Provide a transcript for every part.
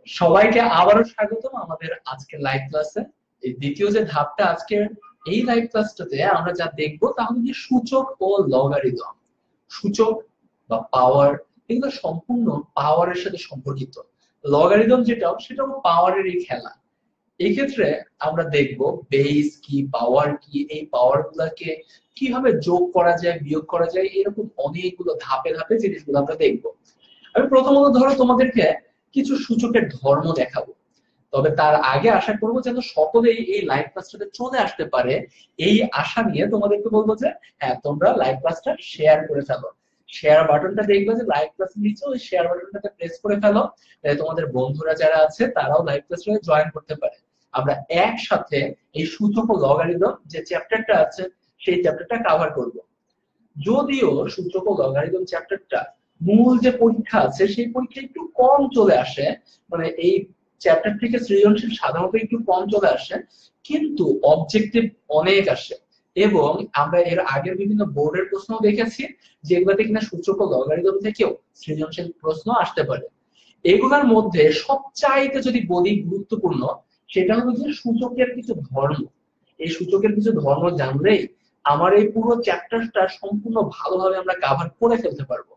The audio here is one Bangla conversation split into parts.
সবাইকে আবারও স্বাগতম আমাদের আজকের লাইভ ক্লাসে। এই দ্বিতীয় যে ধাপটা আজকের এই লাইভ ক্লাসটাতে আমরা যা দেখবো তা হলো যে সূচক ও লগারিদম। সূচক বা পাওয়ার এগুলো সম্পূর্ণ পাওয়ারের সাথে সম্পর্কিত। লগারিদম সেটাও পাওয়ারেরই খেলা। এই ক্ষেত্রে আমরা দেখব বেস কি, পাওয়ার কি, এই পাওয়ার গুলাকে কিভাবে যোগ করা যায়, বিয়োগ করা যায়, এরকম অনেকগুলো ধাপে ধাপে জিনিসগুলো আমরা দেখবো। আমি প্রথমত ধরো তোমাদেরকে কিছু সূচকের ধর্ম দেখাবো, তবে তার আগে আশা করবো যেন সকলেই এই লাইভ ক্লাসটাতে চলে আসতে পারে। এই আশা নিয়ে তোমাদেরকে বলবো যে হ্যাঁ, তোমরা লাইভ ক্লাসটা শেয়ার করে ফেলো। শেয়ার বাটনটা দেখবে যে লাইভ ক্লাসের নিচে ওই শেয়ার বাটনটাতে প্রেস করে ফেলো, তাহলে তোমাদের বন্ধুরা যারা আছে তারাও লাইভ ক্লাসে জয়েন করতে পারে। আমরা একসাথে এই সূচক ও লগারিদম যে চ্যাপ্টারটা আছে সেই চ্যাপ্টারটা কভার করব। যদিও সূচক ও লগারিদম চ্যাপ্টারটা মূল যে পরীক্ষা আছে সেই পরীক্ষা একটু কম চলে আসে, মানে এই চ্যাপ্টার থেকে সৃজনশীল সাধারণত একটু কম চলে আসে, কিন্তু অবজেক্টিভ অনেক আসে। এবং আমরা এর আগের বিভিন্ন বোর্ডের প্রশ্ন দেখেছি যেগুলোতে কিনা সূচক ও লগারিদম থেকেও সৃজনশীল প্রশ্ন আসতে পারে। এগুলোর মধ্যে সবচাইতে যদি বলি গুরুত্বপূর্ণ, সেটা হলো যে সূচকের কিছু ধর্ম। এই সূচকের কিছু ধর্ম জানলেই আমার এই পুরো চ্যাপ্টারটা সম্পূর্ণ ভালোভাবে আমরা কভার করে ফেলতে পারবো।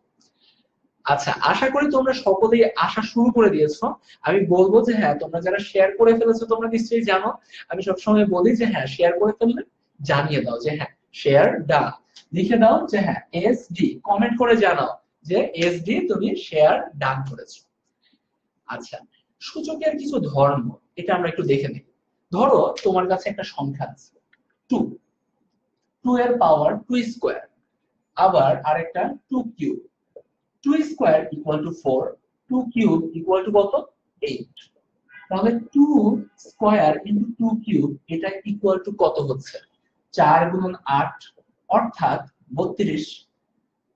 আচ্ছা, আশা করি তোমরা সকলেই আসা শুরু করে দিয়েছো। আমি বলবো যে হ্যাঁ, তোমরা যারা শেয়ার করে ফেলেছো তোমরা নিশ্চয়ই জানো। আমি সবসময় বলি যে হ্যাঁ, শেয়ার করে ফেললে জানিয়ে দাও যে হ্যাঁ শেয়ার ডান, লিখে দাও যে হ্যাঁ এস ডি, কমেন্ট করে জানাও যে এস ডি তুমি শেয়ার ডান করেছো। আচ্ছা, সূচকের কিছু ধর্ম এটা আমরা একটু দেখে নিই। ধরো তোমার কাছে একটা সংখ্যা আছে 2, 2 এর পাওয়ার 2 স্কয়ার, আবার আরেকটা 2 cube. 2 square equal to 4, 2 cube equal to কত? 8। তাহলে 2 স্কয়ার ইনটু 2 কিউব এটা ইকুয়াল টু কত হচ্ছে? 4 গুণন 8 অর্থাৎ 32।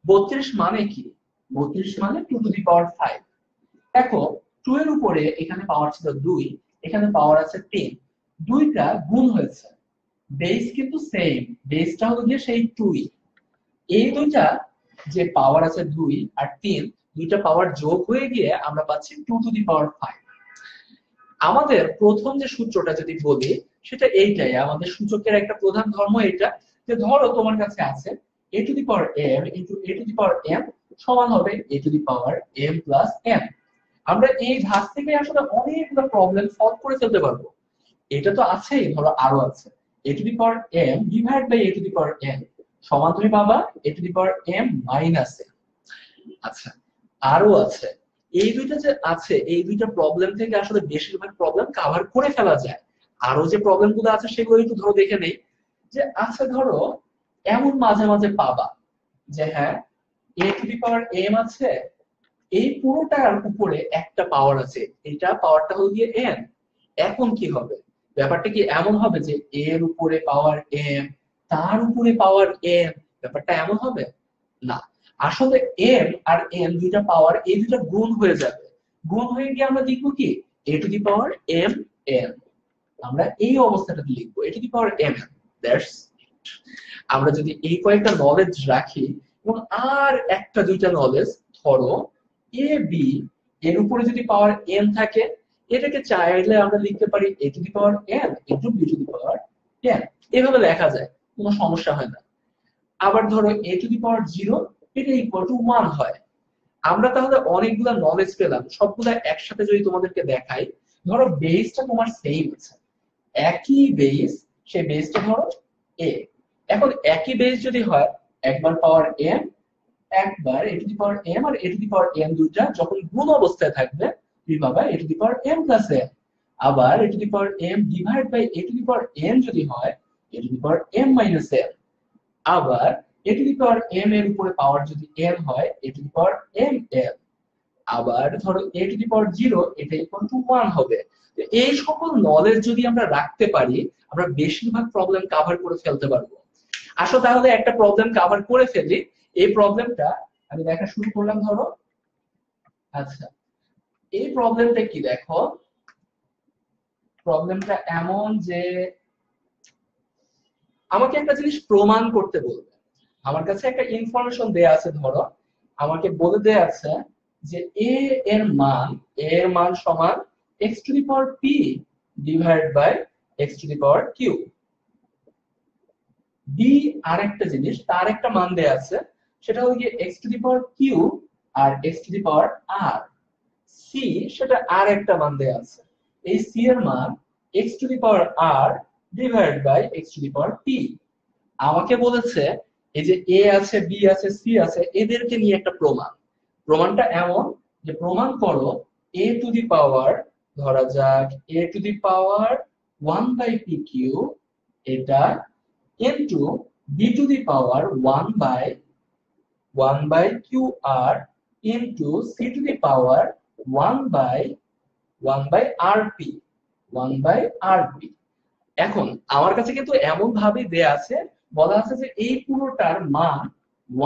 32 মানে কি? 32 মানে 2 টু দি পাওয়ার 5। দেখো 2 এর উপরে এখানে পাওয়ার ছিল 2, এখানে পাওয়ার আছে 3, দুইটা গুণ হয়েছে, বেস কিন্তু সেম, বেসটা হলো গিয়ে সেই 2। এই দুইটা যে পাওয়ার আছে 2 আর 3, দুইটা পাওয়ার যোগ হয়ে গিয়ে আমরা পাচ্ছি 2 টু দি পাওয়ার 5। আমাদের প্রথম যে সূত্রটা যদি বলি সেটা এইটাই, আমাদের সূচকের একটা প্রধান ধর্ম এটা, যে ধরো তোমার কাছে আছে a to the power m into a to the power m সমান হবে a to the power m plus m। আমরা এই ধাপ থেকে আসলে অনেকগুলো প্রবলেম সলভ করে ফেলতে পারবো। এটা তো আছেই, ধরো আরো আছে a to the power m divide by a to the power m সমান তুমি পাবা a to the power m minus m। আচ্ছা, আরো আছে, এই দুইটা যে আছে এই দুইটা প্রবলেম থেকে আসলে বেশিরভাগ প্রবলেম কভার করে ফেলা যায়। আরো যে প্রবলেম গুলো আছে সেগুলো একটু ধরো দেখে নেই। যে আচ্ছা ধরো এমন মাঝে মাঝে পাবা যে হ্যাঁ a to the power m আছে, এই পুরোটার উপরে একটা পাওয়ার আছে, এটা পাওয়ারটা হলো গিয়ে n। এখন কি হবে? ব্যাপারটা কি এমন হবে যে এর উপরে পাওয়ার m, তার উপরে পাওয়ার n, ব্যাপারটা এমন হবে না। আসলে m আর n দুইটা পাওয়ার, এই দুইটা গুণ হয়ে যাবে। গুণ হয়ে গিয়ে আমরা লিখবো কি a to the power m n। আমরা এই অবস্থাটাতে লিখবো a to the power m n। That's it. আমরা যদি এই কয়েকটা নলেজ রাখি এবং আর একটা দুইটা নলেজ, ধরো এ বি এর উপরে যদি পাওয়ার n থাকে, এটাকে চাইলে আমরা লিখতে পারি a to the power n into b to the power n। এভাবে লেখা যায়, কোনো সমস্যা হয় না। আবার ধরো a টু দি পাওয়ার 0 এটা ইকুয়াল টু 1 হয়। আমরা তাহলে অনেকগুলা নলেজ পেলাম, সবগুলা একসাথে যদি তোমাদেরকে দেখাই। ধরো বেসটা তোমার সেম আছে, একই বেস, সেই বেসটা ধরো a। এখন একই বেস যদি হয়, একবার পাওয়ার m, একবার a to the power m, আর a to the power m দুইটা যখন গুণ অবস্থায় থাকবে তুমি পাবা a to the power m plus m। আবার a to the power m divide by a to the power n যদি হয় a to the power m minus m। আবার a to the power m এর উপরে পাওয়ার যদি m হয় a to the power m m। আবার ধরো a টু দি পাওয়ার 0 এটা ইকুয়াল টু 1 হবে। তো এই সকল নলেজ যদি আমরা রাখতে পারি, আমরা বেশিরভাগ প্রবলেম কভার করে ফেলতে পারবো। আসো তাহলে একটা প্রবলেম কভার করে ফেলি। এই প্রবলেমটা আমি দেখা শুরু করলাম ধরো। আচ্ছা, এই প্রবলেমটা কি দেখো, প্রবলেমটা এমন যে আমাকে একটা জিনিস প্রমাণ করতে বলবে। আমার কাছে একটা ইনফরমেশন দেয়া আছে, ধরো আমাকে বলে দেয়া আছে যে এ এর মান সমান x to the power p divide by x to the power q। b আরেকটা জিনিস, তার একটা মান দেয়া আছে, সেটা হলো গিয়ে x to the power q আর x to the power r। c সেটা আর একটা মান দেয়া আছে, এই c এর মান x to the power r divide by x to the power p। আমাকে বলেছে এই যে a আছে, b আছে, c আছে, এদেরকে নিয়ে একটা প্রমাণটা এমন যে প্রমাণ করো a টু দি পাওয়ার, ধরা যাক a to the power 1 by p q, এটা into b to the power 1 by q r into c to the power 1 by rp 1 by rp। এখন আমার কাছে কিন্তু এমন ভাবে দেয়া আছে, বলা আছে যে এই পুরোটার মান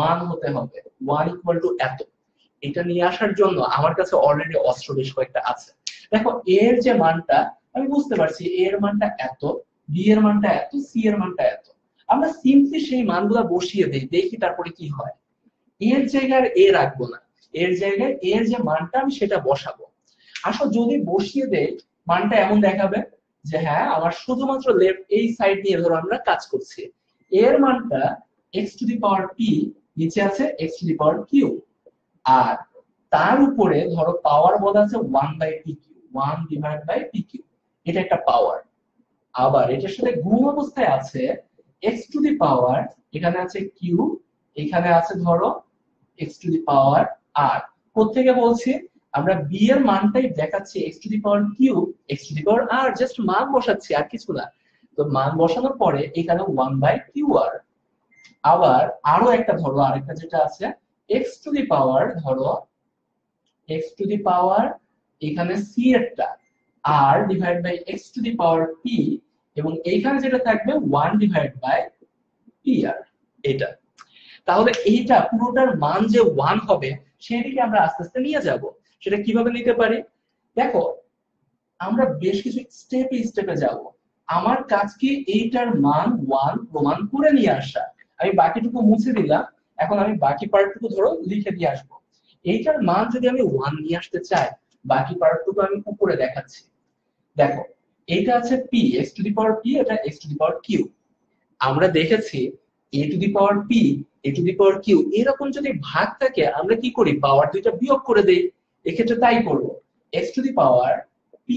1 হতে হবে, 1 ইকুয়াল টু এত। এটা নিয়ে আসার জন্য আমার কাছে অলরেডি অস্ত্র বেশ কয়েকটা আছে। দেখো এর যে মানটা আমি বুঝতে পারছি, এ এর মানটা এত, বি এর মানটা এত, সি এর মানটা এত। আমরা সিম্পলি সেই মানগুলো বসিয়ে দেই, দেখি তারপরে কি হয়। এর জায়গায় এ রাখবো না, এর জায়গায় এর যে মানটা আমি সেটা বসাবো। আসলে যদি বসিয়ে দেই মানটা এমন দেখাবে যে হ্যাঁ আমার শুধুমাত্র লেফট এই সাইড নিয়ে ধরো আমরা কাজ করছি। এর মানটা x to the power p, নিচে আছে x to the power q, আর তার উপরে ধরো পাওয়ার বলা আছে 1 by pq, 1 divide by pq, এটা একটা পাওয়ার। আবার এটার সাথে গুণ অবস্থায় আছে x টু দি পাওয়ার, এখানে আছে q, এখানে আছে ধরো x to the power r। কোত্থেকে বলছি, আমরা b এর মানটাই দেখাচ্ছি x to the power q, x to the power r, just মান বসাচ্ছি আর কিছু না। তো মান বসানোর পরে এখানে 1 বাই qr। আবার আরো একটা ধরো, আরেকটা যেটা আছে x টু দি পাওয়ার, ধরো x টু দি পাওয়ার এখানে c এরটা r divide by x to the power p, এবং এইখানে যেটা থাকবে 1 ডিভাইড বাই pr, এটা। তাহলে এইটা পুরোটার মান যে 1 হবে সেদিকে আমরা আস্তে আস্তে নিয়ে যাব। সেটা কিভাবে নিতে পারি, দেখো আমরা বেশ কিছু স্টেপে যাব। আমার কাজ কি এইটার মান 1 প্রমাণ করে নিয়ে আসা। আমি বাকিটুকু মুছে দিলাম, এখন আমি বাকি পার্টটুকু ধরো লিখে দিয়ে আসবো। এইটার মান যদি আমি 1 নিয়ে আসতে চাই, বাকি পার্টটুকু আমি উপরে দেখাচ্ছি। দেখো এইটা আছে p, x to the power p, এটা x to the power q। আমরা দেখেছি a to the power p, a to the power q এরকম যদি ভাগ থাকে আমরা কি করি, পাওয়ার দুইটা বিয়োগ করে দেই। এক্ষেত্রে তাই করব, x to the power p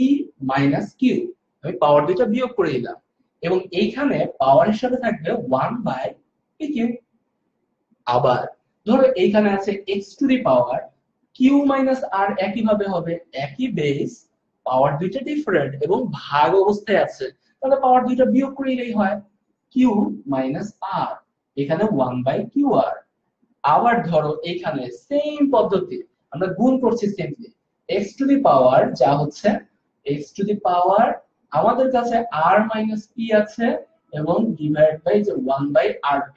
minus q, আমি পাওয়ার দুইটা বিয়োগ করে দিলাম, এবং এইখানে পাওয়ার হিসাবে থাকবে 1 বাই pq। আবার ধরো এইখানে আছে x to the power q minus r, একই ভাবে হবে, একই বেস, পাওয়ার দুইটা ডিফারেন্ট এবং ভাগ অবস্থায় আছে, তাহলে পাওয়ার দুইটা বিয়োগ করলেই হয় q মাইনাস r, এখানে 1 বাই qr। আবার ধরো এখানে সেম পদ্ধতি আমরা গুণ করছি সিম্পলি, x টু দি পাওয়ার যা হচ্ছে x টু দি পাওয়ার আমাদের কাছে r মাইনাস p আছে, এবং ডিভাইড বাই যে 1 বাই rp।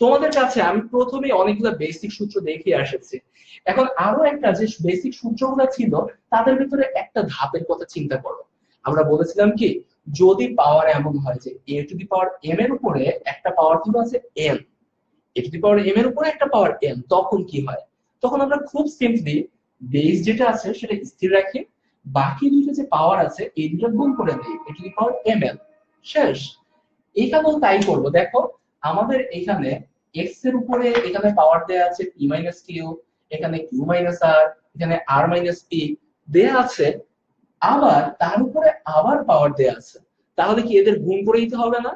তোমাদের কাছে আমি প্রথমে অনেকগুলো বেসিক সূত্র দেখিয়ে এসেছি। এখন আরো একটা যে বেসিক সূত্রগুলো ছিল তাদের ভিতরে একটা ধাপের কথা চিন্তা করো। আমরা বলেছিলাম কি, যদি পাওয়ার এমন হয় যে a to the power m এর উপরে একটা পাওয়ার ধরো আছে n, a to the power m এর উপরে একটা পাওয়ার n, তখন কি হয়, তখন আমরা খুব সিম্পলি বেস যেটা আছে সেটা স্থির রাখি, বাকি দুটো যে পাওয়ার আছে এই দুটো গুণ করে দেই a to the power ml, শেষ। এখানেও তাই করব। দেখো আমাদের এখানে x এর উপরে এখানে পাওয়ার দেয়া আছে p মাইনাস q, এখানে q মাইনাস r, এখানে r মাইনাস p দেয়া আছে, আবার তার উপরে আবার পাওয়ার দেয়া আছে। তাহলে কি এদের গুণ করে দিতে হবে না,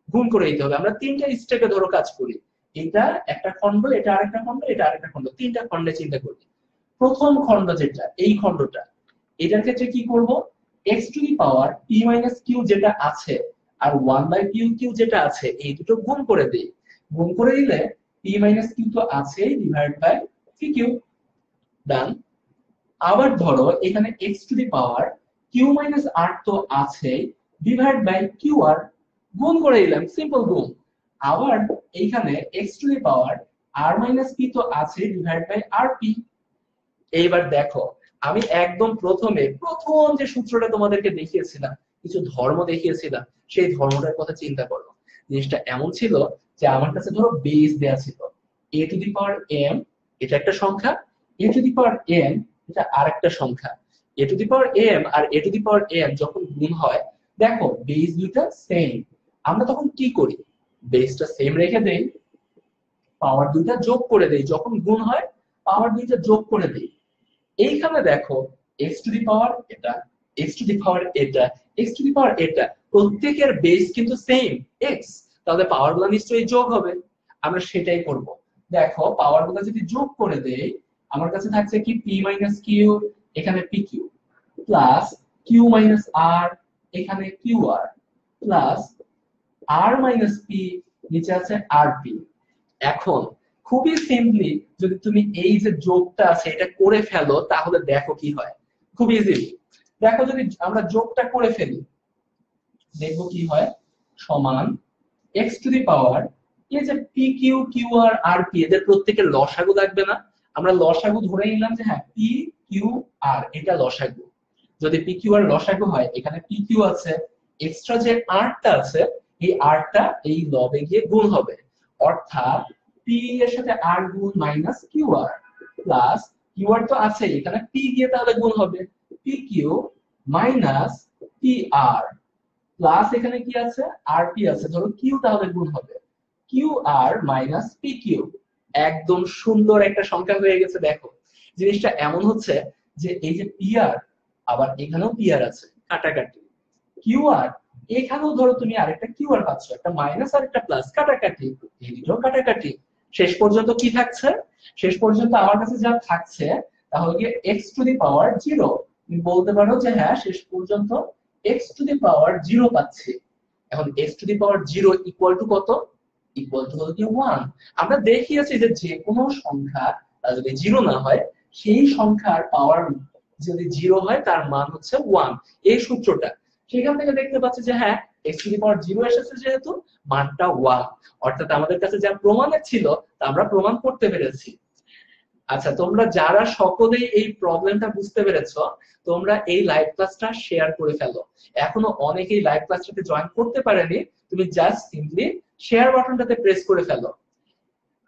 গুণ করে দিতে হবে। আমরা তিনটা স্টেপে ধরো কাজ করি, এটা একটা খণ্ড, এটা আরেকটা খণ্ড, এটা আরেকটা খণ্ড, তিনটা খণ্ডে চিন্তা করি। প্রথম খণ্ড যেটা, এই খণ্ডটা, এটার ক্ষেত্রে কি করব, x to the power p minus q যেটা আছে আর 1 বাই pq যেটা আছে এই দুটো গুণ করে দেই। গুণ করে দিলে p মাইনাস q তো আছেই, ডিভাইড বাই pq, ডান। আবার ধরো এখানে x to the power q minus r তো আছেই, ডিভাইড বাই qr, গুণ করে দিলাম, সিম্পল গুণ। আবার এইখানে x to the power r minus p তো আছেই, ডিভাইড বাই rp। এইবার দেখো আমি একদম প্রথম যে সূত্রটা তোমাদেরকে দেখিয়েছিলাম, কিছু ধর্ম দেখিয়েছিলাম, সেই ধর্মটার কথা চিন্তা করো। জিনিসটা এমন ছিল যে আমার কাছে ধরো বেস দেয়া ছিল a to the power m, এটা একটা সংখ্যা, a to the power n, এটা আরেকটা সংখ্যা। A to the power m আর a to the power m যখন গুণ হয়, দেখো বেস দুইটা সেম, আমরা তখন কি করি, বেসটা সেম রেখে দেই, পাওয়ার দুইটা যোগ করে দেই, যখন গুণ হয় পাওয়ার দুইটা যোগ করে দেই। এইখানে দেখো এক্স টু দি পাওয়ার এটা, এক্স টু দি পাওয়ার এটা, এক্স টু দি পাওয়ার এটা, প্রত্যেকের বেস কিন্তু সেম এক্স, তাহলে পাওয়ার গুলো নিশ্চয়ই যোগ হবে। আমরা সেটাই করব। দেখো পাওয়ার গুলো যদি যোগ করে দেই, আমার কাছে থাকছে কি পি মাইনাস কিউ, এখানে p q, plus q minus r, এখানে q r, plus r minus p, নিচে আছে আর পি। এখন খুবই সিম্পলি যদি তুমি এই যে যোগটা আছে এটা করে ফেলো, তাহলে দেখো কি হয়, খুব ইজিলি। দেখো যদি আমরা যোগটা করে ফেলি, দেখবো কি হয়, সমান এক্স টু দি পাওয়ার, এই যে পি কিউ, কিউ আর আর পি, এদের প্রত্যেকের লসাগু লাগবে না, আমরা লসাগু ধরে নিলাম যে হ্যাঁ পি কিউ আর এটা লসাগু। যদি পি কিউ আর লসাগু হয়, এখানে পি কিউ আছে, এক্সট্রা যে আরটা আছে এই আরটা এই লবে গিয়ে গুণ হবে, অর্থাৎ পি এর সাথে আর গুণ minus Q r, plus Q R তো আছে, এখানে পি গিয়ে তাহলে গুণ হবে, P Q minus P R, plus এখানে কি আছে আর পি আছে, ধরো কিউ তাহলে গুণ হবে, Q R minus P Q. একদম সুন্দর একটা সংখ্যা হয়ে গেছে। দেখো জিনিসটা এমন হচ্ছে যে এই যে পি আর, আবার এখানেও পি আর আছে, কাটাকাটি, কিউ আর এখানেও ধরো তুমি আরেকটা কিউ আর পাচ্ছ, একটা মাইনাস আর একটা প্লাস, কাটাকাটি, এই দুটো কাটাকাটি, শেষ পর্যন্ত কি থাকছে, শেষ পর্যন্ত আমার কাছে যা থাকছে তাহলে কি x two the power zero. তুমি বলতে পারো যে হ্যাঁ শেষ পর্যন্ত x two the power zero পাচ্ছি। এখন x two the power zero equal to কত, ইকুয়াল টু হলো কি ওয়ান। আমরা দেখিয়েছি যে যে কোনো সংখ্যা যদি জিরো না হয়, সেই সংখ্যার পাওয়ার যদি জিরো হয় তার মান হচ্ছে ওয়ান, এই সূত্রটা। সেখান থেকে দেখতে পাচ্ছি যে হ্যাঁ x two the power zero এসেছে যেহেতু মানটা ওয়ান, অর্থাৎ আমাদের কাছে যা প্রমাণের ছিল তা আমরা প্রমাণ করতে পেরেছি। আচ্ছা তোমরা যারা সকলেই এই প্রবলেমটা বুঝতে পেরেছো, তোমরা এই লাইভ ক্লাসটা শেয়ার করে ফেলো। এখনো অনেকেই লাইভ ক্লাসটাতে জয়েন করতে পারেনি, তুমি জাস্ট সিম্পলি শেয়ার বাটনটাতে প্রেস করে ফেলো।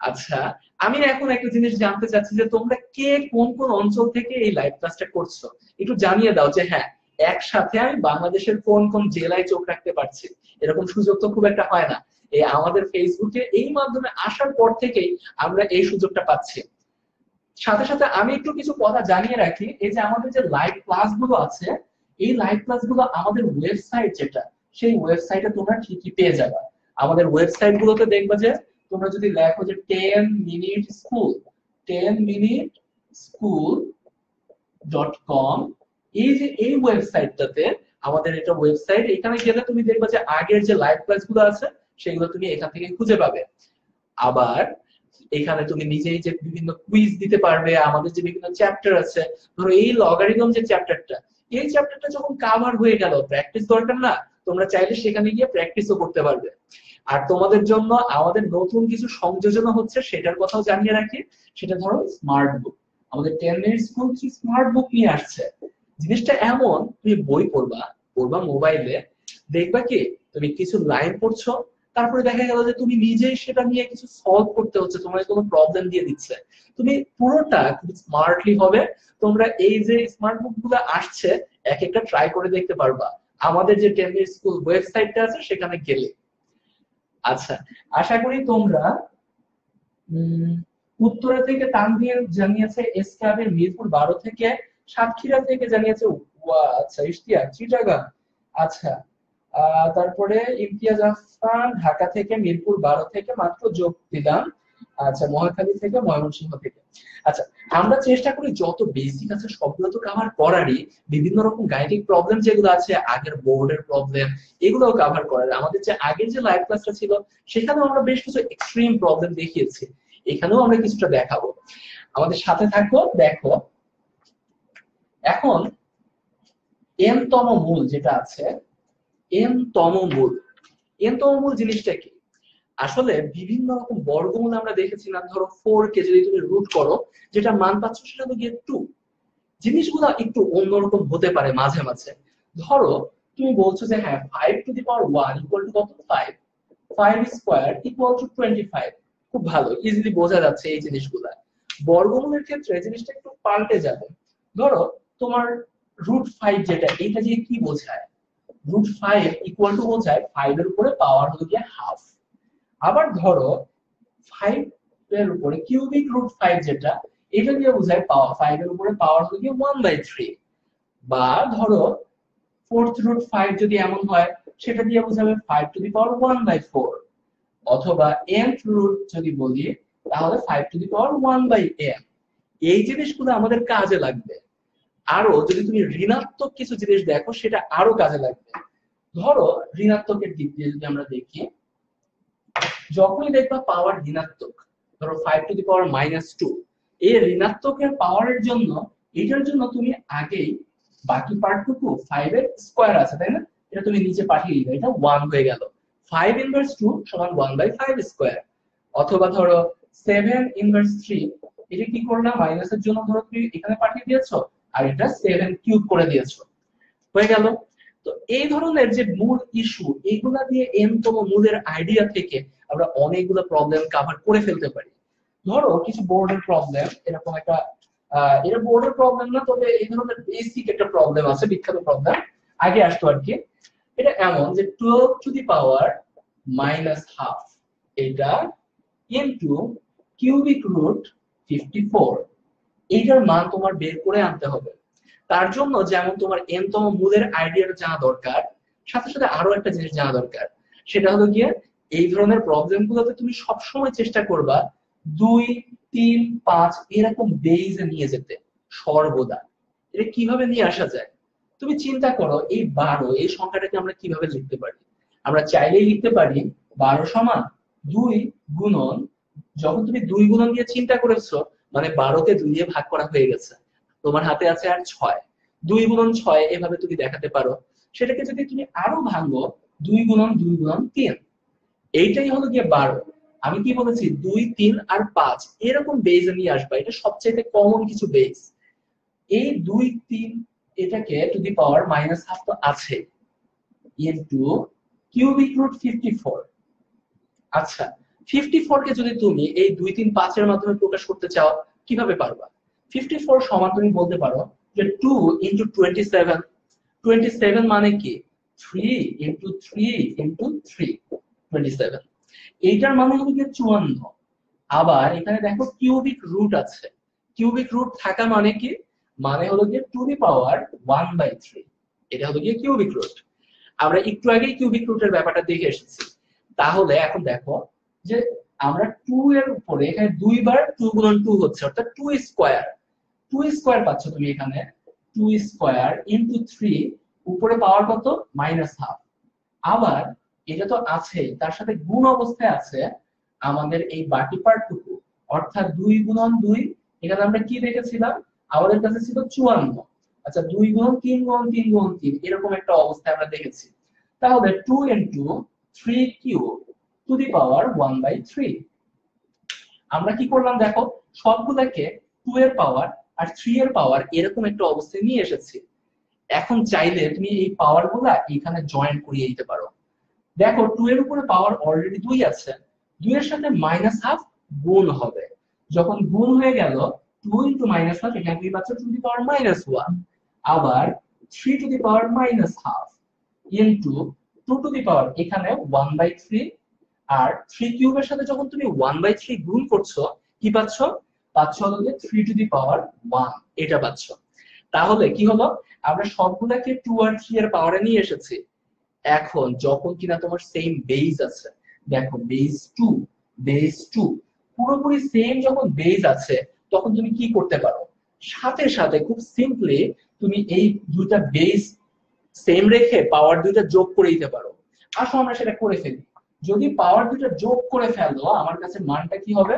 আচ্ছা আমি এখন একটা জিনিস জানতে চাচ্ছি যে তোমরা কে কোন কোন অঞ্চল থেকে এই লাইভ ক্লাসটা করছো, একটু জানিয়ে দাও যে হ্যাঁ একসাথে আমি বাংলাদেশের কোন কোন জেলায় চোখ রাখতে পারছি। এরকম সুযোগ তো খুব একটা হয় না, এই আমাদের ফেসবুকে এই মাধ্যমে আসার পর থেকেই আমরা এই সুযোগটা পাচ্ছি। সাথে সাথে আমি একটু কিছু কথা জানিয়ে রাখি, এই যে আমাদের যে লাইভ ক্লাসগুলো আছে, এই লাইভ ক্লাসগুলো আমাদের ওয়েবসাইট যেটা, সেই ওয়েবসাইটে তোমরা ঠিকই পেয়ে যাবে। আমাদের ওয়েবসাইট গুলোতে দেখবে যে তোমরা যদি লেখো যে 10 minute school, 10 minute school .com, এই যে এই ওয়েবসাইটটাতে, আমাদের এটা ওয়েবসাইট, এখানে গেলে তুমি দেখবে যে আগের যে লাইভ ক্লাসগুলো আছে সেগুলো তুমি এখান থেকে খুঁজে পাবে। আবার এখানে তুমি নিজেই যে বিভিন্ন কুইজ দিতে পারবে, আমাদের যে বিভিন্ন চ্যাপ্টার আছে, ধরো এই লগারিদম যে চ্যাপ্টারটা, এই চ্যাপ্টারটা যখন কভার হয়ে গেল, প্র্যাকটিস দরকার না, তোমরা চাইলে সেখানে গিয়ে প্র্যাকটিসও করতে পারবে। আর তোমাদের জন্য আমাদের নতুন কিছু সংযোজন হচ্ছে, সেটার কথাও জানিয়ে রাখি। সেটা ধরো স্মার্ট বুক, আমাদের 10 মিনিট স্কুল স্মার্ট বুক নিয়ে আসছে। জিনিসটা এমন, তুমি বই পড়বা, পড়বা মোবাইলে, দেখবা কি তুমি কিছু লাইন পড়ছো, তারপরে দেখা গেল যে তুমি নিজেই সেটা নিয়ে কিছু সলভ করতে হচ্ছে, তোমার কোনো প্রবলেম দিয়ে দিচ্ছে, তুমি পুরোটা খুব স্মার্টলি হবে। তোমরা এই যে স্মার্ট বুক গুলো আসছে এক একটা ট্রাই করে দেখতে পারবা আমাদের যে 10 মিনিট স্কুল ওয়েবসাইটটা আছে সেখানে গেলে। আচ্ছা আশা করি তোমরা উত্তরা থেকে তানভীর জানিয়েছে, এসকাবের মিরপুর 12 থেকে, সাতক্ষীরা থেকে জানিয়েছে আচ্ছা ইশতিয়াক চিটাগাং, আচ্ছা তারপরে ইমতিয়াজ আহসান ঢাকা থেকে, মিরপুর 12 থেকে মাত্র যোগ দিলাম, আচ্ছা মহাখালী থেকে, ময়মনসিংহ থেকে। আচ্ছা আমরা চেষ্টা করি যত বেসিক আছে সবগুলো তো কভার করারই, বিভিন্ন রকম গাণিতিক প্রবলেম যেগুলো আছে, আগের বোর্ডের প্রবলেম, এগুলোও কভার করার। আমাদের যে আগের যে লাইভ ক্লাসটা ছিল সেখানেও আমরা বেশ কিছু এক্সট্রিম প্রবলেম দেখিয়েছি, এখানেও আমরা কিছুটা দেখাবো। আমাদের সাথে থাকো। দেখো এখন এন তম মূল যেটা আছে, এন তম মূল, এন তম মূল জিনিসটা কি, আসলে বিভিন্ন রকম বর্গমূল আমরা দেখেছি না, ধরো 4 কে যদি তুমি রুট করো যেটা মান পাচ্ছ সেটা তো গিয়ে 2। জিনিসগুলো একটু অন্যরকম হতে পারে মাঝে মাঝে। ধরো তুমি বলছো যে হ্যাঁ 5 two the power 1 equal two কত, 5, 5 স্কয়ার ইকুয়াল টু 25। খুব ভালো, ইজিলি বোঝা যাচ্ছে এই জিনিসগুলা। বর্গমূলের ক্ষেত্রে জিনিসটা একটু পাল্টে যাবে। ধরো তোমার √5 যেটা, এটা দিয়ে কি বোঝায়? √5 ইকুয়াল টু বোঝায় 5 এর উপরে পাওয়ার হলো গিয়ে হাফ। আবার ধরো 5 এর উপরে কিউবিক √5 যেটা, এটা দিয়ে বোঝায় পাওয়ার 5 এর উপরে পাওয়ার হলো গিয়ে 1/3। বা ধরো 4th √5 যদি এমন হয়, সেটা দিয়ে বোঝাবে 5 টু দি পাওয়ার 1/4। অথবা nth রুট যদি বলি, তাহলে 5 টু দি পাওয়ার 1/n। এই জিনিসগুলো আমাদের কাজে লাগবে। আরো যদি তুমি ঋণাত্মক কিছু জিনিস দেখো, সেটা আরো কাজে লাগবে। ধরো ঋণাত্মকের দিক দিয়ে যদি আমরা দেখি, যখনই দেখবা পাওয়ার ঋণাত্মক, ধরো 5 টু দি পাওয়ার -2, এই ঋণাত্মকের পাওয়ারের জন্য, এটার জন্য তুমি আগেই বাকি পার্টটুকু 5 এর স্কয়ার আছে তাই না, এটা তুমি নিচে পাঠিয়ে দিবে, এটা 1 হয়ে গেল। 5 ইনভার্স 2 সমান 1/5 স্কয়ার। অথবা ধরো 7 ইনভার্স 3, এটা কি করলা, মাইনাসের জন্য ধরো তুমি এখানে পাঠিয়ে দিয়েছো, আর এটা 7 কিউব করে দিয়েছো, হয়ে গেল। তো এই ধরনের যে মূল ইস্যু, এইগুলা দিয়ে এন তম মূলের আইডিয়া থেকে আমরা অনেকগুলো প্রবলেম কভার করে ফেলতে পারি। ধরো কিছু বোর্ডের প্রবলেম, এরকম একটা এটা বোর্ডের প্রবলেম না, তবে এই ধরনের বেসিক একটা প্রবলেম আছে, বিখ্যাত প্রবলেম আগে আসতো আর কি। এটা এমন যে 12 টু দি পাওয়ার -হাফ, এটা ইনটু কিউবিক রুট 54, এইটার মান তোমার বের করে আনতে হবে। তার জন্য যেমন তোমার n তম মূলের আইডিয়াটা জানা দরকার, সাথে সাথে আরো একটা জিনিস জানা দরকার, সেটা হলো গিয়ে এই ধরনের প্রবলেম গুলোতে তুমি সবসময় চেষ্টা করবা 2, 3, 5 এরকম বেইজে নিয়ে যেতে সর্বদা। এটা কিভাবে নিয়ে আসা যায়? তুমি চিন্তা করো, এই 12, এই সংখ্যাটাকে আমরা কিভাবে লিখতে পারি? আমরা চাইলেই লিখতে পারি 12 সমান 2 গুণন, যখন তুমি 2 গুণন দিয়ে চিন্তা করেছো, মানে 12কে 2 দিয়ে ভাগ করা হয়ে গেছে, তোমার হাতে আছে আর 6, 2 গুণন 6 এভাবে তুমি দেখাতে পারো। সেটাকে যদি তুমি আরো ভাঙো, 2 গুণন 2 গুণন 3, এইটাই হলো গিয়ে 12। আমি কি বলেছি, 2, 3 আর 5 এরকম বেজ নিয়ে আসবা, এটা সবচেয়ে কমন কিছু বেজ। এই 2, 3 এটাকে টু দি পাওয়ার -হাফ তো আছে, ইনটু কিউবিক রুট 54। আচ্ছা, 54 কে যদি তুমি এই 2, 3, 5 এর মাধ্যমে প্রকাশ করতে চাও, কিভাবে পারবা? 54 সমান তুমি বলতে পারো যে 2 ইনটু 27। 27 মানে কি? 3 ইনটু 3 ইনটু 3, 27। এইটার মানে হলো কি 54। আবার এখানে দেখো কিউবিক রুট আছে, কিউবিক রুট থাকা মানে কি? মানে হলো গিয়ে টু দি পাওয়ার 1/3, এটা হলো গিয়ে কিউবিক রুট। আমরা একটু আগেই কিউবিক রুটের ব্যাপারটা দেখে এসেছি। তাহলে এখন দেখো যে আমরা 2 এর উপরে এখানে 2 বার 2 গুণন 2 হচ্ছে, অর্থাৎ 2 স্কয়ার, 2 স্কয়ার পাচ্ছ তুমি এখানে, 2 স্কয়ার ইনটু 3, উপরে পাওয়ার কত? -হাফ। আবার এটা তো আছে, তার সাথে গুণ অবস্থায় আছে আমাদের এই বাকি পার্টটুকু, অর্থাৎ 2 গুণন 2, এখানে আমরা কি দেখেছিলাম, আমাদের কাছে ছিল 54। আচ্ছা, 2 গুণন 3 গুণন 3 গুণন 3, এরকম একটা অবস্থায় আমরা দেখেছি। তাহলে 2 ইনটু 3 কিউব টু দি পাওয়ার 1/3। আমরা কি করলাম দেখো, সবগুলোকে 2 এর পাওয়ার আর 3 এর পাওয়ার এরকম একটা অবস্থায় নিয়ে এসেছি। এখন চাইলে তুমি এই পাওয়ার গুলা এখানে জয়েন করিয়ে দিতে পারো। দেখো 2 এর উপরে পাওয়ার অলরেডি 2 আছে, 2 এর সাথে -হাফ গুণ হবে, যখন গুণ হয়ে গেল 2 ইনটু -হাফ, এখানে তুমি পাচ্ছ টু দি পাওয়ার -1। আবার 3 to the power -half into 2 to the power এখানে 1/3। আর 3 কিউবের সাথে যখন তুমি 1/3 গুণ করছো, কি পাচ্ছ? পাচ্ছ হলো যে 3 টু দি পাওয়ার 1, এটা পাচ্ছ। তাহলে কি হলো, আমরা সবগুলাকে 2 আর 3 এর পাওয়ারে নিয়ে এসেছি। এখন যখন কিনা তোমার সেম বেজ আছে, দেখো বেজ 2 পুরোপুরি সেম যখন বেজ আছে, তখন তুমি কি করতে পারো? সাথে সাথে খুব সিম্পলি তুমি এই দুইটা বেজ সেম রেখে পাওয়ার দুইটা যোগ করে দিতে পারো। আসো আমরা সেটা করে ফেলি। যদি পাওয়ার দুইটা যোগ করে ফেলো, আমার কাছে মানটা কি হবে?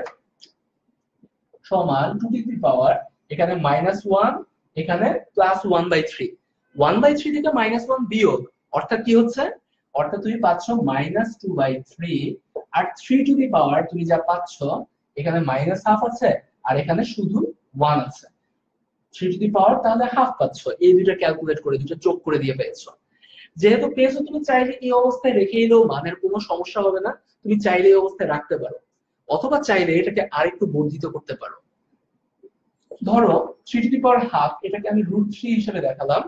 সমান 2 টু দি পাওয়ার এখানে -1, এখানে +1/3। 1/3 থেকে -1 বিয়োগ, অর্থাৎ কি হচ্ছে? অর্থাৎ তুমি পাচ্ছ -2/3। আর 3 টু দি পাওয়ার তুমি যা পাচ্ছ, এখানে -হাফ আছে আর এখানে শুধু 1 আছে, 3 টু দি পাওয়ার তাহলে হাফ পাচ্ছ। এই দুইটা ক্যালকুলেট করে দুটো যোগ করে দিয়ে পেয়েছো। যেহেতু পেয়েছো, তুমি চাইলে এই অবস্থায় রেখে এলেও মানের কোনো সমস্যা হবে না, তুমি চাইলে এই অবস্থায় রাখতে পারো, অথবা চাইলে এটাকে আরেকটু বর্ধিত করতে পারো। ধরো 3 টু দি পাওয়ার হাফ, এটাকে আমি √3 হিসেবে দেখালাম।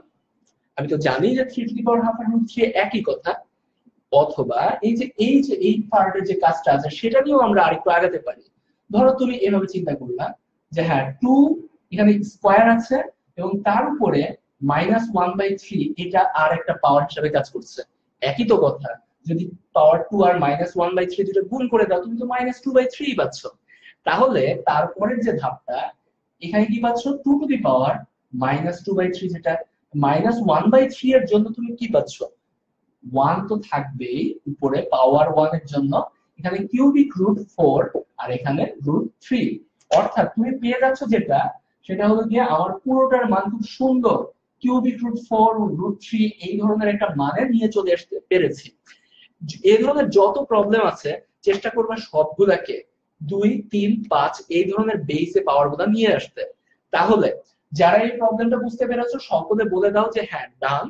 আমি তো জানি যে 3 টু দি পাওয়ার হাফ আর √3 একই কথা। অথবা এই পার্টের যে কাজটা আছে সেটা নিয়েও আমরা আরেকটু আগাতে পারি। ধরো তুমি এভাবে চিন্তা করলা যে হ্যাঁ 2 এখানে স্কয়ার আছে এবং তার উপরে -1/3 এটা আর একটা পাওয়ার হিসেবে কাজ করছে। একই তো কথা, যদি পাওয়ার 2 আর -1/3 দুটো গুণ করে দাও তুমি তো -2/3 পাচ্ছ। তাহলে তারপরের যে ধাপটা, এখানে কি পাচ্ছ 2 টু দি পাওয়ার -2/3, যেটা -1/3 এর জন্য তুমি কি পাচ্ছ, 1 তো থাকবেই উপরে পাওয়ার 1 এর জন্য, এখানে কিউবিক √4 আর এখানে √3। অর্থাৎ তুমি পেয়ে যাচ্ছ যেটা, সেটা হলো গিয়ে আমার পুরোটার মান খুব সুন্দর কিউবিক √4 √3 এই ধরনের একটা মানে নিয়ে চলে আসতে পেরেছি। এই ধরনের যত প্রবলেম আছে চেষ্টা করবা সবগুলাকে 2, 3, 5 এই ধরনের বেসে পাওয়ার গুলা নিয়ে আসতে। তাহলে যারা এই প্রবলেমটা বুঝতে পেরেছো সকলে বলে দাও যে হ্যাঁ ডান।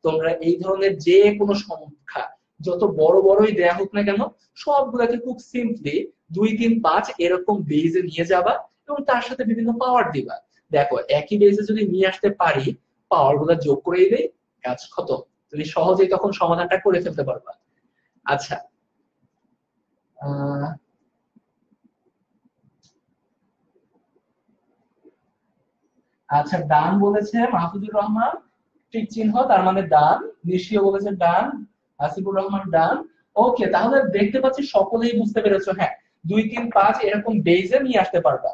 তোমরা এই ধরনের যে কোনো সংখ্যা যত বড় বড়ই দেয়া হোক না কেন সবগুলাকে খুব সিম্পলি 2, 3, 5 এরকম বেজে নিয়ে যাবা এবং তার সাথে বিভিন্ন পাওয়ার দিবা। দেখো একই বেজে যদি নিয়ে আসতে পারি, পাওয়ার গুলা যোগ করে দিলেই কাজ খতম। তুমি সহজেই তখন সমাধানটা করে ফেলতে পারবা। আচ্ছা, আহ আচ্ছা ডান বলেছে মাহফুজুর রহমান, ঠিক চিহ্ন তার মানে ডান। নিশিও বলেছে ডান, আসিফুর রহমান ডান। ওকে, তাহলে দেখতে পাচ্ছি সকলেই বুঝতে পেরেছো। হ্যাঁ 2, 3, 5 এরকম বেজে নিয়ে আসতে পারবা।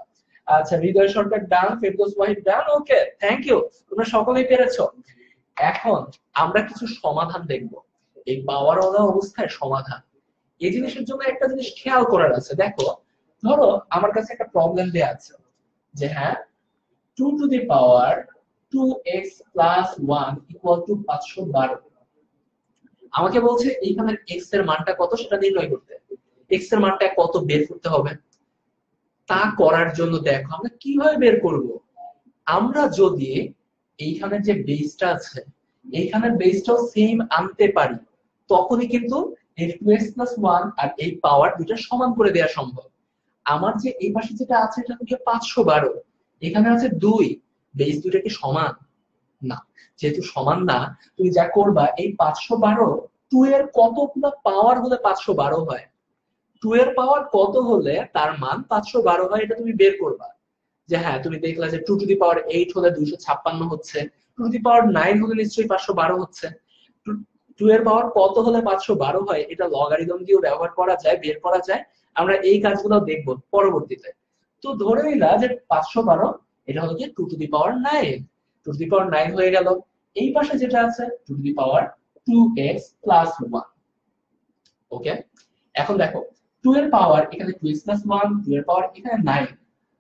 আচ্ছা হৃদয় সরকার ডান, ফেরদৌস ওয়াহিদ ডান। ওকে, থ্যাংক ইউ, তোমরা সকলেই পেরেছো। এখন আমরা কিছু সমাধান দেখব, এই পাওয়ার ওয়ালা অবস্থায় সমাধান। এই জিনিসের জন্য একটা জিনিস খেয়াল করার আছে। দেখো ধরো আমার কাছে একটা প্রবলেম দেয়া আছে যে হ্যাঁ 2 to the power 2x plus 1 equal two 512। আমাকে বলছে এইখানে x এর মানটা কত সেটা নির্ণয় করতে। x এর মানটা কত বের করতে হবে। তা করার জন্য দেখো আমরা কিভাবে বের করব। আমরা যদি এইখানে যে বেসটা আছে এইখানের বেসটাও সেম আনতে পারি, তখনই কিন্তু এই 2x প্লাস 1 আর এই পাওয়ার দুটো সমান করে দেওয়া সম্ভব। আমার যে এই পাশে যেটা আছে এটা হচ্ছে 512, এখানে আছে 2, বেস দুটো কি সমান? না। যেহেতু সমান না, তুমি যা করবা এই 512 2 এর কতগুলো পাওয়ার হলে 512 হয়, 2 এর পাওয়ার কত হলে তার মান 512 হয়, এটা তুমি বের করবা। যে হ্যাঁ তুমি দেখলা যে 2 টু দি পাওয়ার 8 হলে 256 হচ্ছে, 2 টু দি পাওয়ার 9 হলে নিশ্চয়ই 512 হচ্ছে। 2 এর পাওয়ার কত হলে 512 হয় এটা লগারিদম দিয়েও ব্যবহার করা যায়, বের করা যায়। আমরা এই কাজগুলো দেখব পরবর্তীতে। তো ধরে নিলা যে 512 এটা হলো কি 2 to the power 9, 2 to the পাওয়ার 9 হয়ে গেল। এই পাশে যেটা আছে 2 to the power 2x plus 1। ওকে, এখন দেখো 2 এর পাওয়ার এখানে 2x প্লাস 1, 2 এর পাওয়ার এখানে 9।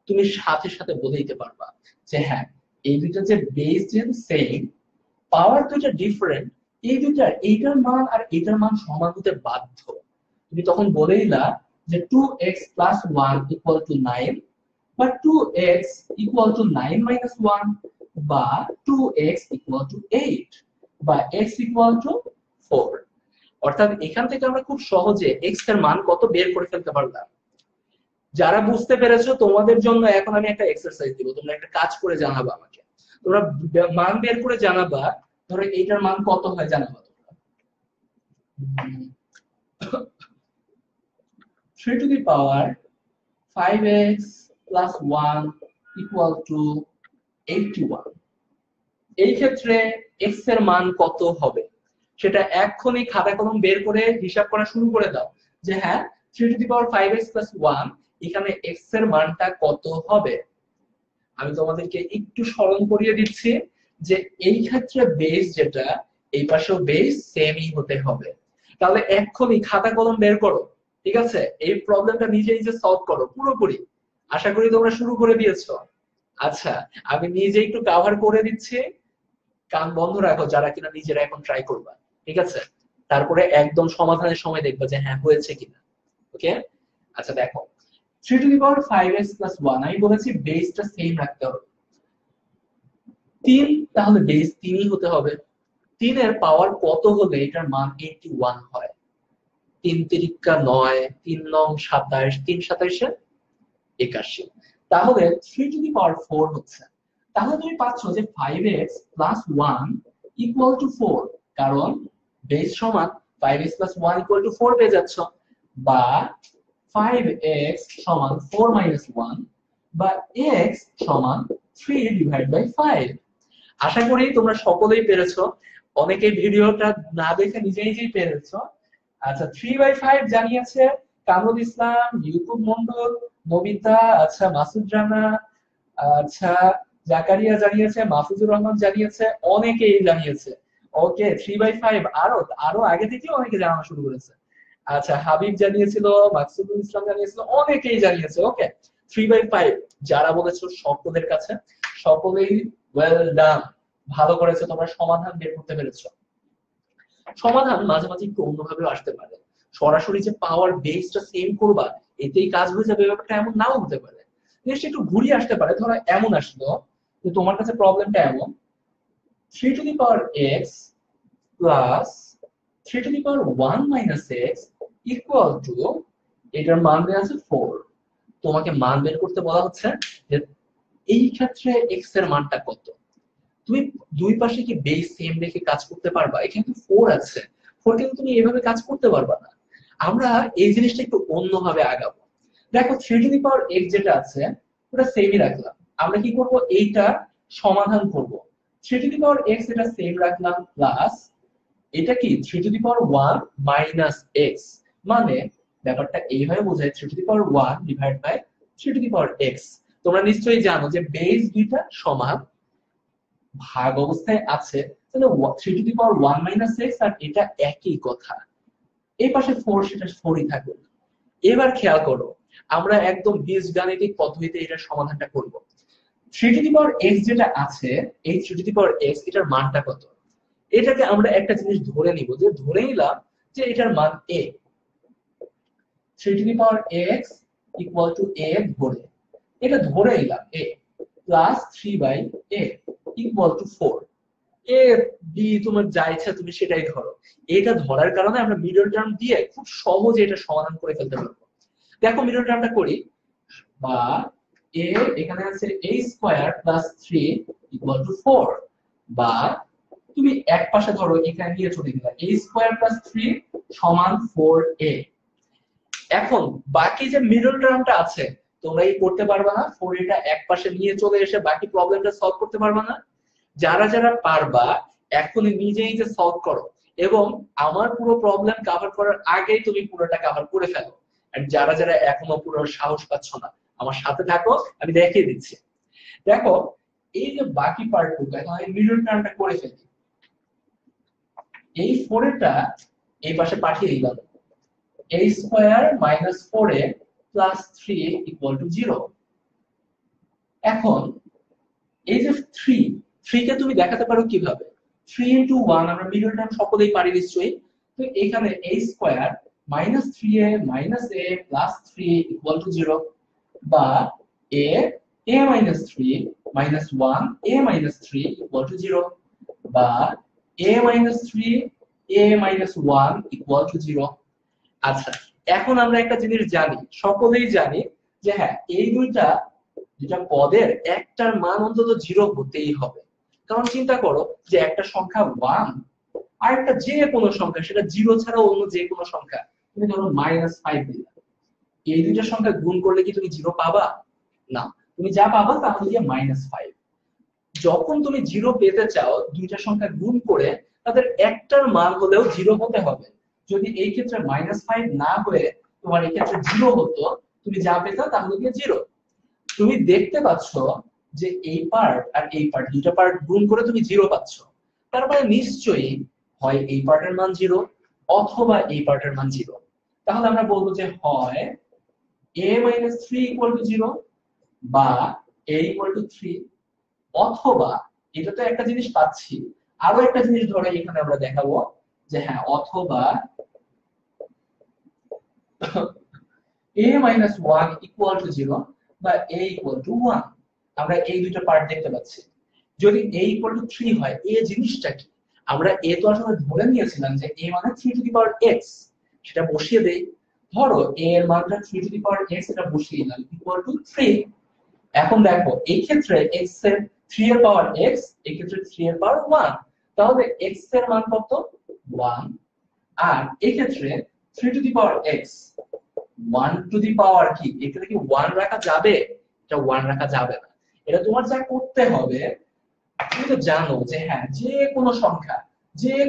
তুমি সাথে সাথে বলে দিতে পারবা যে হ্যাঁ এই দুটো যে বেস যেহেতু সেম, পাওয়ার দুটো ডিফারেন্ট, এই দুটার এইটার মান আর এইটার মান সমান হতে বাধ্য। তুমি তখন বলে দিলা যে 2x প্লাস 1 ইকুয়াল টু 9, বা 2x ইকুয়াল টু 9 মাইনাস 1, বা 2x ইকুয়াল টু 8, বা x ইকুয়াল টু 4। অর্থাৎ এখান থেকে আমরা খুব সহজে x এর মান কত বের করে ফেলতে পারলাম। যারা বুঝতে পেরেছো তোমাদের জন্য এখন আমি একটা এক্সারসাইজ দিব, তোমরা একটা কাজ করে জানাবা আমাকে। তোমরা মান বের করে জানাবা, ধরো এইটার মান কত হয় জানাবা তোমরা। 3 to the power 5x plus 1 equal two 81। এই ক্ষেত্রে x এর মান কত হবে সেটা এক্ষুনি খাতা কলম বের করে হিসাব করা শুরু করে দাও। যে হ্যাঁ 3 to the power 5x plus 1 এখানে x এর মানটা কত হবে। আমি তোমাদেরকে একটু স্মরণ করিয়ে দিচ্ছি যে এই ক্ষেত্রে বেস যেটা, এই পাশেও বেস সেমই হতে হবে। তাহলে এক্ষুনি খাতা কলম বের করো, ঠিক আছে? এই প্রবলেমটা নিজে নিজে সলভ করো পুরোপুরি। আশা করি তোমরা শুরু করে দিয়েছো। আচ্ছা আমি নিজে একটু কভার করে দিচ্ছি, কান বন্ধ রাখো যারা কিনা নিজেরা এখন ট্রাই করবা, ঠিক আছে? তারপরে একদম সমাধানের সময় দেখবা যে হ্যাঁ হয়েছে কিনা। ওকে, আচ্ছা দেখো 3 to the power 5x plus 1 আমি বলেছি বেসটা সেম রাখতে হবে। 3 তাহলে বেস 3ই হতে হবে। 3 এর পাওয়ার কত হলে এটার মান 81 হয়? 3 তিরিকা 9, 3 নং 27, 3 27 81। তাহলে 3 টু দি পাওয়ার 4 হচ্ছে। তাহলে তুমি পাচ্ছ যে 5x প্লাস 1 ইকুয়াল টু 4, কারণ বেস সমান 5x প্লাস 1 ইকুয়াল টু 4 পেয়ে যাচ্ছ, বা 5x সমান 4 মাইনাস 1, বা x সমান 3 ডিভাইড বাই 5। আশা করি তোমরা সকলেই পেরেছো, অনেকে ভিডিওটা না দেখে নিজে নিজেই পেরেছো। আচ্ছা, 3/5 জানিয়েছে কামরুল ইসলাম, ইউটিউব মন্ডল, নবিতা, আচ্ছা মাসুদ রানা, আচ্ছা জাকারিয়া জানিয়েছে, মাহফুজুর রহমান জানিয়েছে, অনেকেই জানিয়েছে। ওকে, 3/5 আরো আরো আগে থেকে অনেকে জানানো শুরু করেছে। আচ্ছা, হাবিব জানিয়েছিল, মাকসুদুল ইসলাম জানিয়েছিল, অনেকেই জানিয়েছে। ওকে, 3/5 যারা বলেছো সকলের কাছে সকলেই ওয়েল ডান, ভালো করেছে, তোমরা সমাধান বের করতে পেরেছো। সমাধান মাঝে মাঝে একটু অন্যভাবেও আসতে পারে, সরাসরি যে পাওয়ার বেসটা সেম করবা এতেই কাজ হয়ে যাবে ব্যাপারটা এমন নাও হতে পারে, জিনিসটা একটু ঘুরিয়ে আসতে পারে। ধরো এমন আসলো যে তোমার কাছে প্রবলেমটা এমন, 3 to the power x plus 3 to the power 1 minus x equal two, এটার মান দেওয়া আছে 4। তোমাকে মান বের করতে বলা হচ্ছে যে এই ক্ষেত্রে x এর মানটা কত। তুমি দুই পাশে কি বেস সেম রেখে কাজ করতে পারবা? এখানে তো 4 আছে, 4 কিন্তু তুমি এভাবে কাজ করতে পারবা না। আমরা এই জিনিসটা একটু অন্যভাবে আগাবো। দেখো 3 টু দি পাওয়ার x যেটা আছে ওটা সেমই রাখলাম। আমরা কি করব, এইটা সমাধান করব। 3 টু দি পাওয়ার x এটা সেম রাখলাম, প্লাস এটা কি 3 to the power 1 minus x, মানে ব্যাপারটা এইভাবে বোঝায় 3 to the power 1 divide by 3 to the power x। তোমরা নিশ্চয়ই জানো যে বেস দুইটা সমান, ভাগ অবস্থায় আছে, তাহলে 3 to the power 1 minus x আর এটা একই কথা। এই পাশে 4, সেটা 4ই থাকবে। এবার খেয়াল করো, আমরা একদম বীজগাণিতিক পদ্ধতিতে এটার সমাধানটা করব। 3 টু দি পাওয়ার x যেটা আছে, এই 3 টু দি পাওয়ার x এটার মানটা কত? এটাকে আমরা একটা জিনিস ধরে নিব, যে ধরে নিলাম যে এটার মান a। 3 to the power x equal to a ধরে, এটা ধরে নিলাম a plus 3/a equal to 4। A b তোমার যা ইচ্ছা তুমি সেটাই ধরো। এটা ধরার কারণে আমরা মিডল টার্ম দিয়ে খুব সহজে এটা সমাধান করে ফেলতে পারবো। দেখো মিডল টার্মটা করি, বা a এখানে আছে a square plus 3 equal to 4, বা তুমি এক পাশে ধরো এখানে নিয়ে চলে গেলে a স্কয়ার প্লাস 3 সমান 4a। এখন বাকি যে মিডল টার্মটা আছে তোমরা এই করতে পারবে না, 4 এটা এক পাশে নিয়ে চলে এসে বাকি প্রবলেমটা সলভ করতে পারবে না। যারা যারা পারবা এখনই নিজেই যে সলভ করো, এবং আমার পুরো প্রবলেম কভার করার আগেই তুমি পুরোটা কভার করে ফেলো। আর যারা যারা এখনো পুরো সাহস পাচ্ছ না, আমার সাথে থাকো, আমি দেখিয়ে দিচ্ছি। দেখো এই যে বাকি পার্টটুকু, এখন আমি মিডল টার্মটা করে ফেলি। এই 4 এটা এই পাশে পাঠিয়ে দিলাম, a square minus 4a plus 3 equal to 0। এখন এই যে 3 কে তুমি দেখাতে পারো কিভাবে? 3 ইনটু 1 আমরা মিডল টার্ম সকলেই পারি নিশ্চয়ই। তো এখানে a square minus 3a minus a plus 3 equal to 0, বা a minus 3 minus 1 a minus 3 equal to 0, বা a minus 3 a minus 1 equal two 0। আচ্ছা, এখন আমরা একটা জিনিস জানি, সকলেই জানি যে হ্যাঁ এই দুইটা পদের একটার মান অন্তত 0 হতেই হবে। কারণ চিন্তা করো যে একটা সংখ্যা 1 আর একটা যে কোনো সংখ্যা, সেটা 0 ছাড়া অন্য যে কোনো সংখ্যা, তুমি ধরো -5 দিলে, এই দুইটা সংখ্যা গুণ করলে কি তুমি 0 পাবা? না, তুমি যা পাবা তা হলো গিয়ে -5। যখন তুমি 0 পেতে চাও, দুইটা সংখ্যা গুণ করে তাদের একটার মান হলেও 0 হতে হবে। যদি এই ক্ষেত্রে -5 না হয়ে তোমার এই ক্ষেত্রে 0 হতো, তুমি যা পেতে তা হলো গিয়ে 0। তুমি দেখতে পাচ্ছ যে এই পার্ট আর এই পার্ট, দুইটা পার্ট গুণ করে তুমি 0 পাচ্ছ। তার মানে নিশ্চয়ই হয় এই পার্টের মান 0 অথবা এই পার্টের মান 0। তাহলে আমরা বলবো যে হয় a - 3 = 0, বা a = 3, অথবা এটা তো একটা জিনিস পাচ্ছি, আরো একটা জিনিস ধরে এখানে আমরা দেখাবো যে হ্যাঁ অথবা a - 1 = 0 বা a = 1। আমরা এই দুটো পার্ট দেখতে পাচ্ছি। যদি a = 3 হয়, a জিনিসটা কি? আমরা a তো আসলে ধরে নিয়েছিলাম যে a মানে 3 টু দি পাওয়ার x, সেটা বসিয়ে দেই। ধরো a এর মানটা 3 টু দি পাওয়ার x, এটা বসিয়ে দিলাম = 3। এখন দেখো এই ক্ষেত্রে x এর 3 এর পাওয়ার x, এই ক্ষেত্রে 3 এর পাওয়ার 1, তাহলে x এর মান কত 1, আর এই ক্ষেত্রে 3 to the power x 1 to the power কি, এখানে কি 1 রাখা যাবে? এটা 1 রাখা যাবে না। এটা তোমার যা করতে হবে, তুমি তো জানো যে হ্যাঁ যে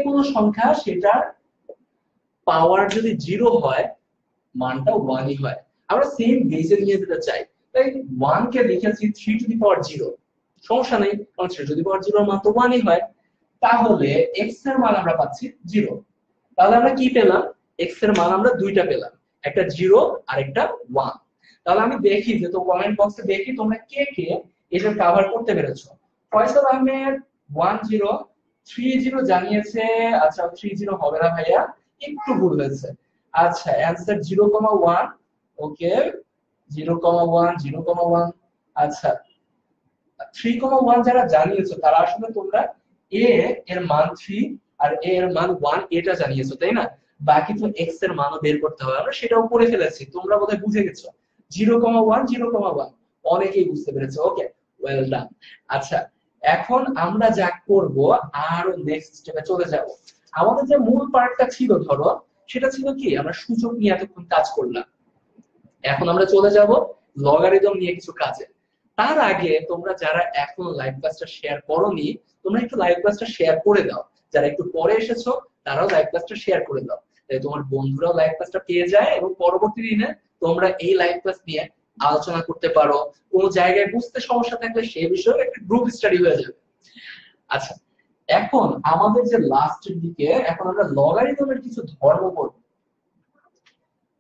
কোনো সংখ্যা সেটার পাওয়ার যদি 0 হয় মানটা 1 ই হয়। আমরা সেম বেজে নিয়ে যেতে চাই, তাই 1 কে লিখেছি 3 টু দি পাওয়ার 0, সমস্যা নেই, কারণ 3 টু দি পাওয়ার 0 এর মান তো 1 ই হয়। তাহলে x এর মান আমরা পাচ্ছি 0। তাহলে আমরা কি পেলাম? x এর মান আমরা দুইটা পেলাম, একটা 0 আর একটা 1। তাহলে আমি দেখি যে তো কমেন্ট বক্সে দেখি তোমরা কে কে এটা কভার করতে পেরেছো। ফয়সাল আহমেদ 1030 জানিয়েছে, আচ্ছা 30 হবে না ভাইয়া, একটু ভুল হয়েছে। আচ্ছা অ্যানসার 0,1, ওকে 0,1 0,1। আচ্ছা 3,1 যারা জানিয়েছো তারা আসলে তোমরা a এর মান 3 আর a এর মান 1 এটা জানিয়েছো, তাই না? বাকি তো x এর মানও বের করতে হবে, আমরা সেটাও করে ফেলেছি, তোমরা বোধহয় বুঝে গেছো। 0,1 0,1 অনেকেই বুঝতে পেরেছো, ওকে ওয়েল ডান। আচ্ছা এখন আমরা যা করব আরো নেক্সট স্টেপে চলে যাব। আমাদের যে মূল পার্টটা ছিল ধরো, সেটা ছিল কি আমরা সূচক নিয়ে এতক্ষণ কাজ করলাম, এখন আমরা চলে যাব লগারিদম নিয়ে কিছু কাজে। তার আগে তোমরা যারা এখন লাইভ ক্লাসটা শেয়ার করোনি, তোমরা একটু লাইভ ক্লাসটা শেয়ার করে দাও। যারা একটু পরে এসেছো তারাও লাইভ ক্লাসটা শেয়ার করে দাও, তাই তোমার বন্ধুরাও লাইভ ক্লাসটা পেয়ে যায় এবং পরবর্তী দিনে তোমরা এই লাইভ ক্লাস নিয়ে আলোচনা করতে পারো। কোনো জায়গায় বুঝতে সমস্যা থাকলে সেই বিষয়ে একটা গ্রুপ স্টাডি হয়ে যাবে। আচ্ছা এখন আমাদের যে লাস্টের দিকে, এখন আমরা লগারিদমের কিছু ধর্ম পড়ব।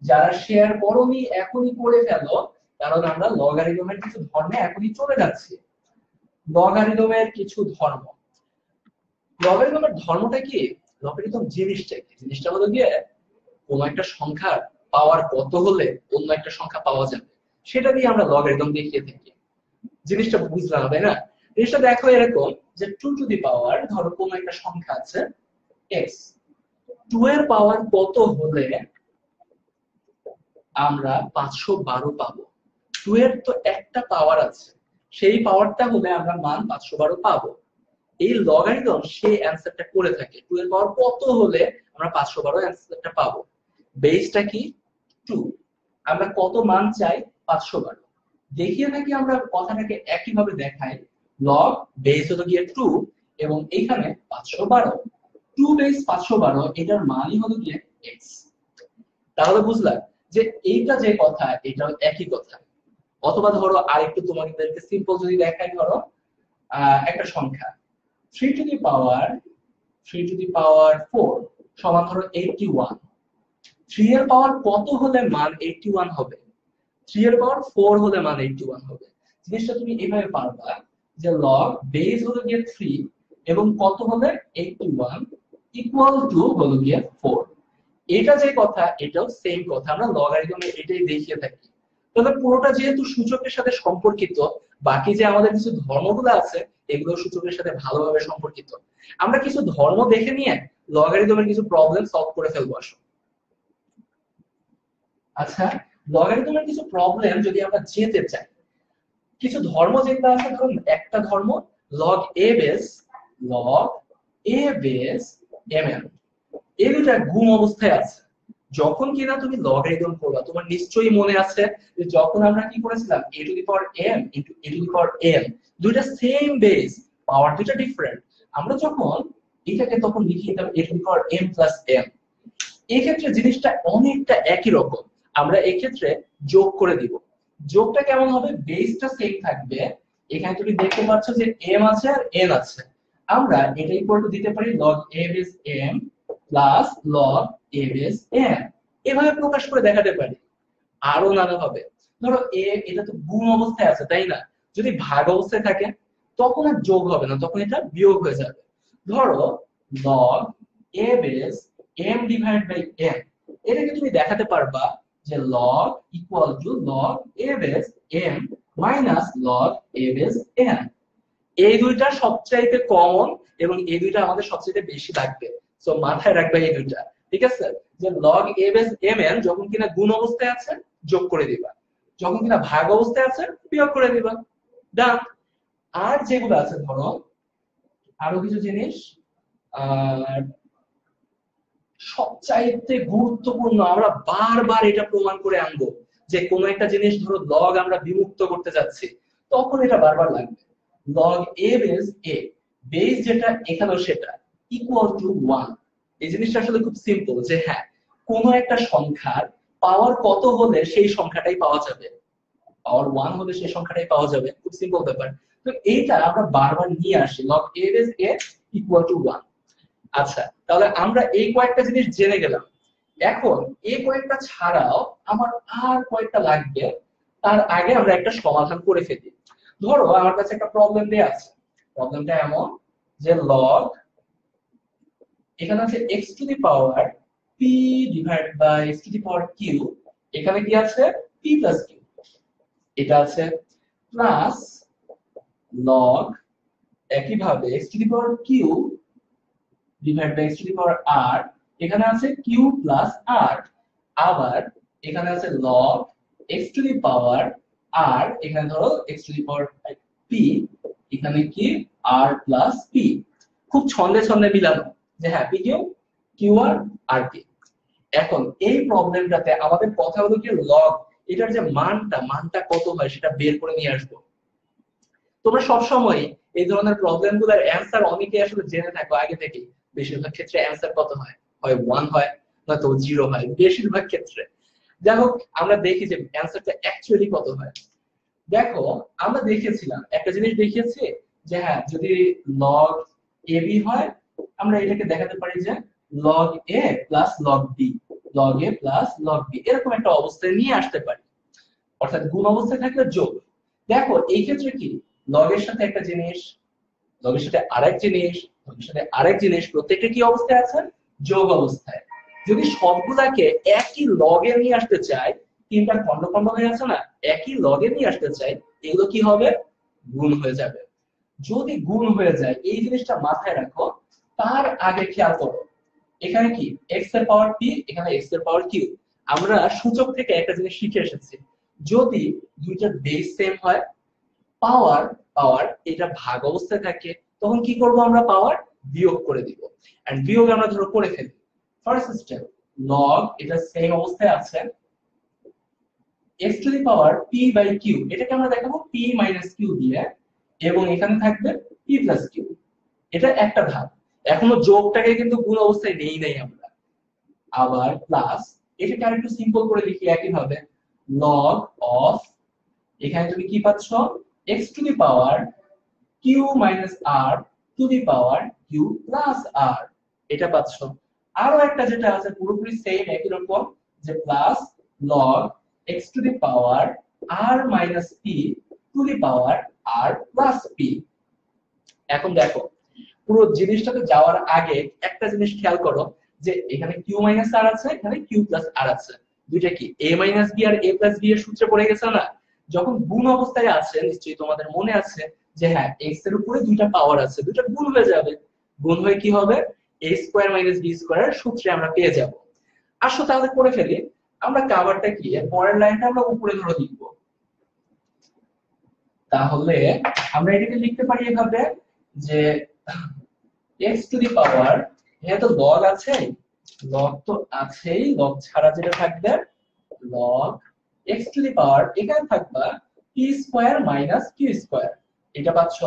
যারা শেয়ার করোনি এখনই করে ফেলো, কারণ আমরা লগারিদমের কিছু ধর্মে এখনই চলে যাচ্ছি। লগারিদমের কিছু ধর্ম, লগারিদমের ধর্মটা কি? লগারিদম জিনিসটা কি? জিনিসটা হলো গিয়ে কোন একটা সংখ্যার পাওয়ার কত হলে অন্য একটা সংখ্যা পাওয়া যাবে, সেটা দিয়ে আমরা লগারিদম দেখিয়ে থাকি। জিনিসটা বুঝলাম তাই না? জিনিসটা দেখো এরকম যে 2 টু দি পাওয়ার, ধরো কোন একটা সংখ্যা আছে x, 2 এর পাওয়ার কত হলে আমরা 512 পাবো। 2 এর তো একটা পাওয়ার আছে, সেই পাওয়ারটা হলে আমরা মান 512 পাবো। এই লগারিদম সেই অ্যানসারটা করে থাকে 2 এর পাওয়ার কত হলে আমরা 512 অ্যানসারটা পাবো। বেসটা কি 2, আমরা কত মান চাই 512, দেখিয়ে থাকি আমরা কথাটাকে একই ভাবে দেখাই। লগ বেস হলো গিয়ে 2 এবং এখানে 512, 2 বেস 512 এটার মানই হলো গিয়ে x। তাহলে বুঝলাম যে এইটা যে কথা এটাও একই কথা। অথবা ধরো আরেকটু তোমাদেরকে সিম্পল যদি দেখাই, ধরো একটা সংখ্যা 3 টু দি পাওয়ার 4 সমান ধরো 81। 3 এর পাওয়ার কত হলে মান 81 হবে? 3 এর পাওয়ার 4 হলে মান 81 হবে। জিনিসটা তুমি এভাবে পারবা যে লগ বেস হলো গিয়ে 3 এবং কত হলে 81 ইকুয়াল টু হলো গিয়ে 4। এটা যে কথা এটাও সেম কথা, আমরা লগারিদমে এটাই দেখিয়ে থাকি। তাহলে পুরোটা যেহেতু সূচকের সাথে সম্পর্কিত, বাকি যে আমাদের কিছু ধর্মগুলো আছে এগুলো সূচকের সাথে ভালোভাবে সম্পর্কিত। আমরা কিছু ধর্ম দেখে নিয়ে লগারিদমের কিছু প্রবলেম সলভ করে ফেলবো আসো। আচ্ছা লগারিদমের কিছু প্রবলেম যদি আমরা যেতে চাই, কিছু ধর্ম যেগুলো আছে, ধরুন একটা ধর্ম লগ এ বেস mn, এই দুটা গুণ অবস্থায় আছে। যখন কিনা তুমি লগারিদম করবা, তোমার নিশ্চয়ই মনে আছে যে যখন আমরা কি করেছিলাম a to the power m into a to the power n, দুইটা সেম বেস, পাওয়ার দুইটা ডিফারেন্ট। আমরা যখন এটাকে তখন লিখে দিতাম a to the power m plus n। এই ক্ষেত্রে জিনিসটা অনেকটা একই রকম, আমরা এই ক্ষেত্রে যোগ করে দিব। যোগটা কেমন হবে? বেসটা সেম থাকবে, এখানে তুমি দেখতে পাচ্ছ যে m আছে আর n আছে, আমরা এটা ইকুয়াল টু দিতে পারি log a base m plus log a base n, এভাবে প্রকাশ করে দেখাতে পারি। আরো নানা ভাবে, ধরো a এটা তো গুণ অবস্থায় আছে তাই না, যদি ভাগ অবস্থায় থাকে তখন আর যোগ হবে না, তখন এটা বিয়োগ হয়ে যাবে। ধরো log a base m divide by n, এটাকে তুমি দেখাতে পারবা যে log equal to log a base m minus log a base n। এই দুইটা সবচাইতে কমন এবং এই দুইটা আমাদের সবচাইতে বেশি লাগবে, সো মাথায় রাখবে এই দুইটা, ঠিক আছে? যে log a বেস mn যখন কিনা গুণ অবস্থায় আছে যোগ করে দিবা, যখন কিনা ভাগ অবস্থায় আছে বিয়োগ করে দিবা। ডান। আর যেগুলো আছে ধরো আরো কিছু জিনিস, আর সবচাইতে গুরুত্বপূর্ণ, আমরা বারবার এটা প্রমাণ করে আনবো যে কোন একটা জিনিস ধরো লগ আমরা বিমুক্ত করতে যাচ্ছি, তখন এটা বারবার লাগবে। লগ এ বেস এ, বেস যেটা এখানেও সেটা ইকুয়াল টু 1। এই জিনিসটা আসলে খুব সিম্পল, যে হ্যাঁ কোন একটা সংখ্যার পাওয়ার কত হলে সেই সংখ্যাটাই পাওয়া যাবে, পাওয়ার 1 হলে সেই সংখ্যাটাই পাওয়া যাবে, খুব সিম্পল ব্যাপার। তো এইটা আমরা বারবার নিয়ে আসি, log A base A equal to 1। আচ্ছা, তাহলে আমরা এই কয়েকটা জিনিস জেনে গেলাম। এখন এই কয়েকটা ছাড়াও আমার আর কয়েকটা লাগবে, তার আগে আমরা একটা সমাধান করে ফেলি। ধরো আমার কাছে একটা প্রবলেম দেয়া আছে, প্রবলেমটা এমন যে লগ, এখানে আছে x to the power p divide by x to the power q, এখানে কি আছে p প্লাস q, এটা আছে প্লাস লগ একইভাবে x to the power q divide by x to the power r, এখানে আছে q প্লাস r। আবার এখানে আছে log x to the power r, এখানে ধরো x to the power p, এখানে কি r প্লাস p। খুব ছন্দে ছন্দে মিলানো যে হ্যাঁ p q q r r p। এখন এই প্রবলেমটাতে আমাদের কথা হলো কি log এটার যে মানটা কত হয় সেটা বের করে নিয়ে আসবো। তোমরা সবসময় এই ধরনের প্রবলেমগুলোর অ্যান্সার অনেকে আসলে জেনে থাকো আগে থেকে। বেশিরভাগ ক্ষেত্রে অ্যান্সার কত হয়, হয় 1 হয় নয়তো 0 হয় বেশিরভাগ ক্ষেত্রে। যাই হোক, আমরা দেখি যে অ্যান্সারটা অ্যাকচুয়ালি কত হয়। দেখো আমরা দেখেছিলাম একটা জিনিস দেখিয়েছি যে হ্যাঁ যদি log ab হয়, আমরা এটাকে দেখাতে পারি যে log a plus log b, log a plus log b এরকম একটা অবস্থায় নিয়ে আসতে পারি, অর্থাৎ গুণ অবস্থায় থাকলে যোগ। দেখো এই ক্ষেত্রে কি লগ এর সাথে একটা জিনিস, লগের সাথে আরেক জিনিস, লগের সাথে আরেক জিনিস, প্রত্যেকটা কি অবস্থায় আছে, যোগ অবস্থায়। যদি সবগুলাকে একই লগে নিয়ে আসতে চাই, তিনটা খন্ড খন্ড হয়ে আছে না, একই লগে নিয়ে আসতে চাই, এগুলো কি হবে, গুণ হয়ে যাবে। যদি গুণ হয়ে যায় এই জিনিসটা মাথায় রাখো। তার আগে খেয়াল করো এখানে কি x এর পাওয়ার p, এখানে x এর পাওয়ার q। আমরা সূচক থেকে একটা জিনিস শিখে এসেছি, যদি দুইটার বেস সেম হয়, পাওয়ার পাওয়ার এটা ভাগ অবস্থায় থাকে, তখন কি করব আমরা পাওয়ার বিয়োগ করে দিব। এন্ড বিয়োগ আমরা ধরো করে ফেলি। ফার্স্ট স্টেপ, লগ এটা সেম অবস্থায় আছে, x to the power p by q, এটাকে আমরা দেখাবো p মাইনাস q দিয়ে, এবং এখানে থাকবে p প্লাস q। এটা একটা ধাপ। এখনো যোগটাকে কিন্তু গুণ অবস্থায় নেই নাই আমরা। আবার প্লাস, এটাকে আরেকটু সিম্পল করে লিখি একই ভাবে, log অফ, এখানে তুমি কি পাচ্ছ x to the power q minus r two the power q plus r, এটা পাচ্ছ। আরো একটা যেটা আছে পুরোপুরি সেম একই রকম, যে plus log x to the power r minus p two the power r plus p। এখন দেখো পুরো জিনিসটাতে যাওয়ার আগে একটা জিনিস খেয়াল করো, যে এখানে q মাইনাস r আছে, এখানে q প্লাস r আছে, দুইটা কি a মাইনাস b আর a প্লাস b এর সূত্রে পড়ে গেছে না। যখন গুণ অবস্থায় আছে নিশ্চয়ই তোমাদের মনে আছে যে হ্যাঁ x এর উপরে দুইটা পাওয়ার আছে, দুইটা গুণ হয়ে যাবে, গুণ হয়ে কি হবে a square minus b square সূত্রে আমরা পেয়ে যাব। আসো তাহলে করে ফেলি। আমরা কভারটা কি এর পরের লাইনটা আমরা উপরে ধরে লিখব। তাহলে আমরা এটাকে লিখতে পারি এভাবে যে x টু দি পাওয়ার, এখানে তো লগ আছে, লগ তো আছেই, লগ ছাড়া যেটা থাকবে log x to the power, এখানে থাকবে p square minus q square, এটা পাচ্ছ,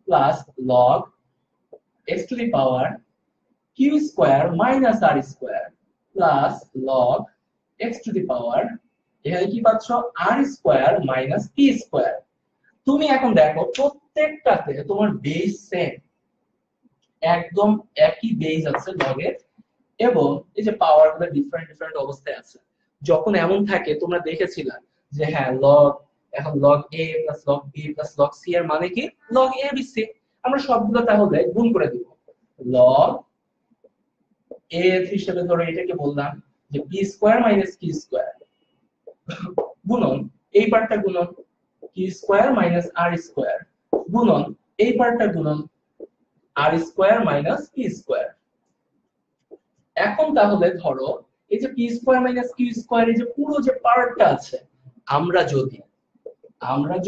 plus log x to the power q square minus r square, plus log x to the power, এখানে কি পাচ্ছ r square minus p square. তুমি এখন দেখো প্রত্যেকটাতে তোমার বেস সেম, একদম একই বেস আছে লগের, এবং এই যে পাওয়ার গুলো ডিফারেন্ট ডিফারেন্ট অবস্থায় আছে। যখন এমন থাকে তোমরা দেখেছিলা যে হ্যাঁ লগ, এখন log a plus log b plus log c এর মানে কি লগ a b c, আমরা সবগুলো তাহলে গুণ করে দিব। লগ a হিসেবে ধরো এটাকে বললাম যে p square minus q square, গুণন এই পার্টটা গুণন q square minus r square, গুণন এই পার্টটা গুণন r square minus p square. এখন তাহলে ধরো এই যে p square minus q square, এই যে পুরো যে পার্টটা আছে, আমরা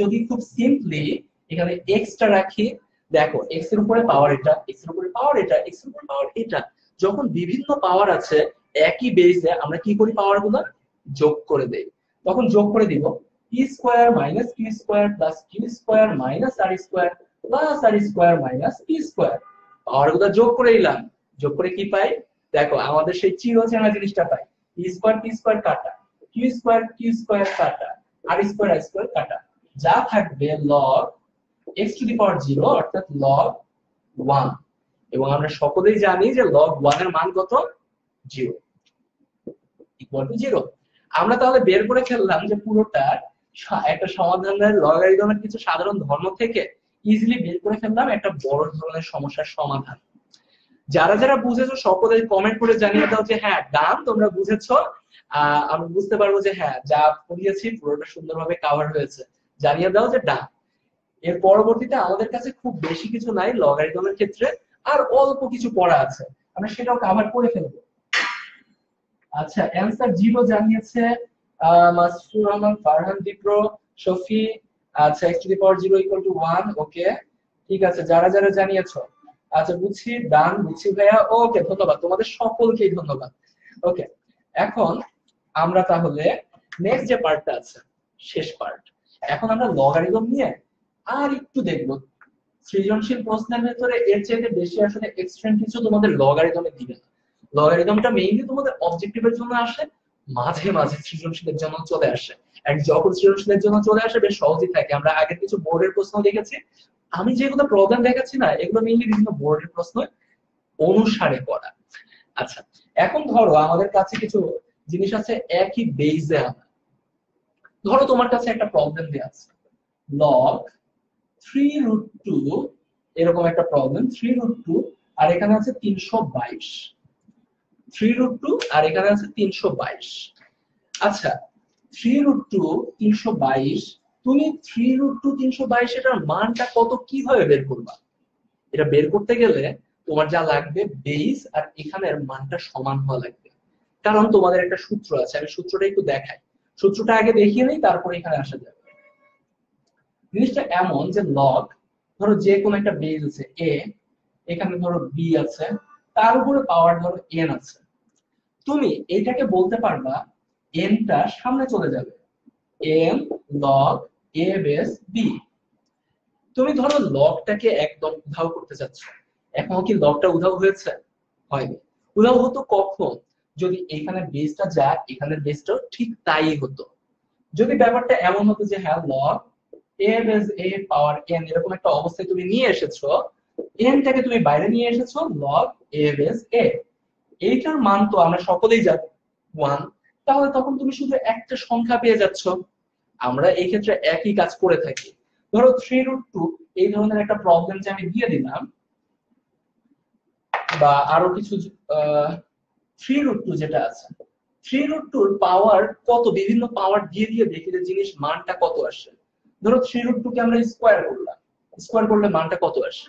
যদি খুব সিম্পলি এখানে এক্সটা রাখি, দেখো এক্স এর উপরে পাওয়ার এটা, এক্স এর উপরে পাওয়ার এটা, এক্স এর উপরে পাওয়ার এটা। যখন বিভিন্ন পাওয়ার আছে একই বেসে আমরা কি করি, পাওয়ার গুলো যোগ করে দেই। তখন যোগ করে দিব p square minus p square plus q square minus r square plus r square minus p square. Power গুলো যোগ করে দিলাম, যোগ করে কি পাই, দেখো আমাদের সেই চিরচেনা জিনিসটা পাই, পি স্কয়ার কাটা, কিউ স্কয়ার কাটা, আর স্কয়ার কাটা, যা থাকবে লগ x টু দি পাওয়ার 0 অর্থাৎ log 1। এবং আমরা সকলেই জানি যে log 1 এর মান কত, 0 ইকুয়াল টু 0। আমরা তাহলে বের করে ফেললাম যে পুরোটার একটা সমাধানের লগারিদমের কিছু সাধারণ ধর্ম থেকে ইজিলি বের করে ফেললাম একটা বড় ধরনের সমস্যার সমাধান। যারা যারা বুঝেছো সকলে কমেন্ট করে জানিয়ে দাও যে হ্যাঁ ডান, তোমরা বুঝেছো। আমি বুঝতে পারবো যে হ্যাঁ যা পড়িয়েছি পুরোটা সুন্দরভাবে কভার হয়েছে, জানিয়ে দাও যে ডান। এর পরবর্তীতে আমাদের কাছে খুব বেশি কিছু নাই লগারিদমের ক্ষেত্রে, আর অল্প কিছু পড়া আছে, আমরা সেটাও কভার করে ফেলবো। আচ্ছা, অ্যানসার 0 জানিয়েছে মাসুর রহমান, ফারহান, দীপ্র, শফি। আচ্ছা, x to the power 0 equal to 1। ওকে, ঠিক আছে, যারা যারা জানিয়েছো। আচ্ছা, বুঝছি, ডান, বুঝছি ভাইয়া। ওকে, ধন্যবাদ তোমাদের সকলকেই, ধন্যবাদ। ওকে, এখন আমরা তাহলে নেক্সট যে পার্টটা আছে, শেষ পার্ট, এখন আমরা লগারিদম নিয়ে আর একটু দেখবো। সৃজনশীল প্রশ্নের ভেতরে এর চাইতে বেশি আসলে এক্সট্রিম কিছু তোমাদের লগারিদমে দিবে না। লগারিদমটা মেইনলি তোমাদের অবজেক্টিভের জন্য আসে, মাঝে মাঝে সৃজনশীলের জন্য চলে আসে। আর যখন সৃজনশীলের জন্য চলে আসে বেশ সহজই থাকে। আমরা আগের কিছু বোর্ডের প্রশ্ন দেখেছি, আমি যেগুলো প্রবলেম দেখাচ্ছি না এগুলো মেইনলি বিভিন্ন বোর্ডের প্রশ্ন অনুসারে করা। আচ্ছা, এখন ধরো আমাদের কাছে কিছু জিনিস আছে একই বেসে আনা। ধরো তোমার কাছে একটা প্রবলেম দেয়া আছে, log 3√2, এরকম একটা প্রবলেম, 3√2 আর এখানে আছে 322, 3√2 আর এখানে আছে 322। আচ্ছা, 3√2 322, তুমি 3√2 322 এটার মানটা কত কিভাবে বের করবা? এটা বের করতে গেলে তোমার যা লাগবে বেস আর এখানের মানটা সমান হওয়া লাগবে। কারণ তোমাদের একটা সূত্র আছে, আমি সূত্রটা একটু দেখাই, সূত্রটা আগে দেখিয়ে নেই তারপরে এখানে আসা যাবে। জিনিসটা এমন যে লগ, ধরো যে কোনো একটা বেস আছে a, এখানে ধরো b আছে, তার উপরে পাওয়ার ধরো n আছে। তুমি এটাকে বলতে পারবা n টা সামনে চলে যাবে, n log a base b। তুমি ধরো লগটাকে একদম উধাও করতে চাচ্ছ, এখন কি লগটা উধাও হয়েছে? হয়নি। উধাও হতো কখন? যদি এখানে বেসটা যা এখানের বেসটাও ঠিক তাই হতো। যদি ব্যাপারটা এমন হতো যে হ্যাঁ log a বেস a পাওয়ার n এরকম একটা অবস্থায় তুমি নিয়ে এসেছো, n টাকে তুমি বাইরে নিয়ে এসেছো log a বেস a, এইটার মান তো আমরা সকলেই জানি 1, তাহলে তখন তুমি শুধু একটা সংখ্যা পেয়ে যাচ্ছ। আমরা এই ক্ষেত্রে একই কাজ করে থাকি। ধরো 3√2 এই ধরনের একটা প্রবলেম যে আমি দিয়ে দিলাম, বা আরো কিছু 3√2 যেটা আছে, 3√2 পাওয়ার কত, বিভিন্ন পাওয়ার দিয়ে দিয়ে দেখি যে জিনিস মানটা কত আসে। ধরো 3√2 কে আমরা স্কয়ার করলাম, স্কয়ার করলে মানটা কত আসে?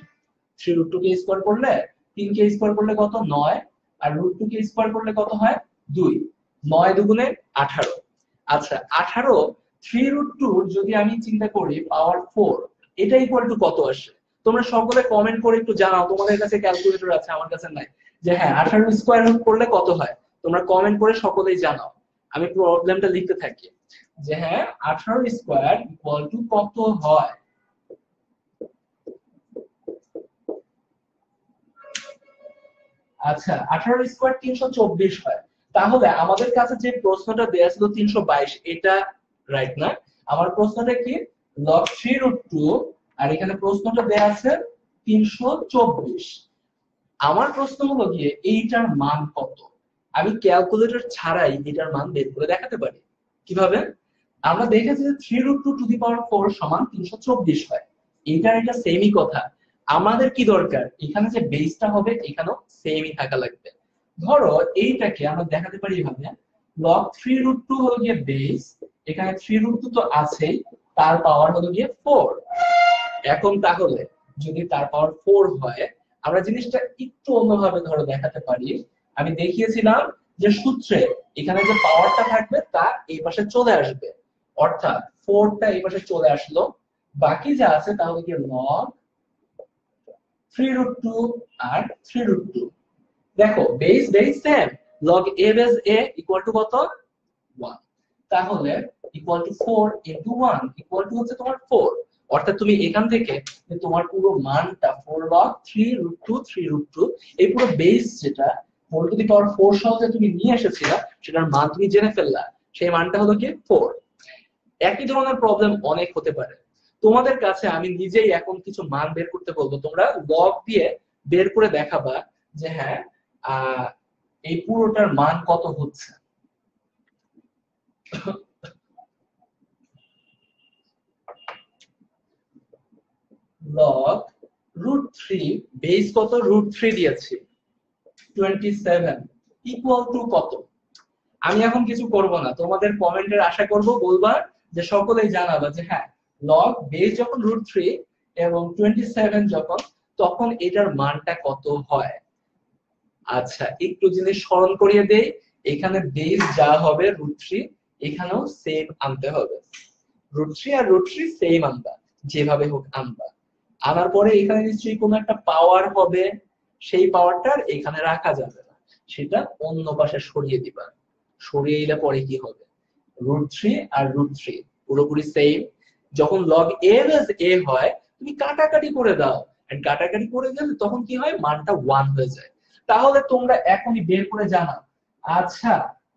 3√2 কে স্কয়ার করলে 3 কে স্কয়ার করলে কত, 9, আর √2 কে স্কয়ার করলে কত হয়, 2, 9 দুগুণে 18। আচ্ছা, 18 3√2 যদি আমি চিন্তা করি পাওয়ার 4, এটা ইকুয়াল টু কত আসে? তোমরা সকলে কমেন্ট করে একটু জানাও, তোমাদের কাছে ক্যালকুলেটর আছে, আমার কাছে নাই, যে হ্যাঁ 18 স্কয়ার করলে কত হয়। তোমরা কমেন্ট করে সকলেই জানাও, আমি প্রবলেমটা লিখতে থাকি যে হ্যাঁ 18 স্কয়ার ইকুয়াল টু কত হয়। আচ্ছা, 18 স্কয়ার 324 হয়। তাহলে আমাদের কাছে যে প্রশ্নটা দেয়া ছিল 322, এটা রাইট না। আমার প্রশ্নটা কি, log 3√2 আর এখানে প্রশ্নটা দেয়া আছে 324। আমার প্রশ্ন হলো গিয়ে এইটার মান কত? আমি ক্যালকুলেটর ছাড়াই এটার মান বের করে দেখাতে পারি। কিভাবে? আমরা দেখেছি যে 3√2 টু দি পাওয়ার 4 সমান 324 হয়। এটা সেমই কথা। আমাদের কি দরকার, এখানে যে বেসটা হবে এখানেও সেমই থাকা লাগবে। ধরো এইটাকে আমরা দেখাতে পারি এভাবে, log 3√2 হলো গিয়ে বেস, এখানে 3√2 তো আছেই, তার পাওয়ার হলো গিয়ে 4। এখন তাহলে যদি তার পাওয়ার 4 হয়, আমরা জিনিসটা একটু অন্যভাবে ধরো দেখাতে পারি। আমি দেখিয়েছিলাম যে সূত্রে এখানে যে পাওয়ারটা থাকবে তা এই পাশে চলে আসবে, অর্থাৎ 4টা এই পাশে চলে আসলো, বাকি যা আছে তা হলো কি log 3√2 আর 3√2। দেখো বেস সেম, log a বেস a ইকুয়াল টু কত 1, তাহলে equal to 4 into 1 equal two হচ্ছে তোমার 4। অর্থাৎ তুমি এখান থেকে তোমার পুরো মানটা 4 log 3√2 3√2 এই পুরো বেস যেটা 4 টু দি পাওয়ার 4 সহ যে তুমি নিয়ে এসেছিলা সেটার মান তুমি জেনে ফেললা, সেই মানটা হলো কি 4। একই ধরনের প্রবলেম অনেক হতে পারে। তোমাদের কাছে আমি নিজেই এখন কিছু মান বের করতে বলবো, তোমরা লগ দিয়ে বের করে দেখাবা যে হ্যাঁ এই পুরোটার মান কত হচ্ছে। log √3 বেস কত √3 দিয়েছি 27 ইকুয়াল টু কত। আমি এখন কিছু করব না, তোমাদের কমেন্টের আশা করব, বলবা যে সকলেই জানাবা যে হ্যাঁ log বেস যখন √3 এবং 27 যখন, তখন এটার মানটা কত হয়। আচ্ছা একটু জিনিস স্মরণ করিয়ে দেই, এখানে বেস যা হবে √3 এখানেও সেম আনতে হবে, √3 আর √3 সেম আনবা, যেভাবে হোক আনবা। আনার পরে এখানে নিশ্চয়ই কোনো একটা পাওয়ার হবে, সেই পাওয়ারটার এখানে রাখা যাবে না, সেটা অন্য পাশে সরিয়ে দিবা। সরিয়ে দিলে পরে কি হবে, √3 আর √3 পুরোপুরি সেম। যখন log a বেস a হয় তুমি কাটাকাটি করে দাও, এন্ড কাটাকাটি করে দিলে তখন কি হয় মানটা 1 হয়ে যায়। তাহলে তোমরা এখনই বের করে জানাও। আচ্ছা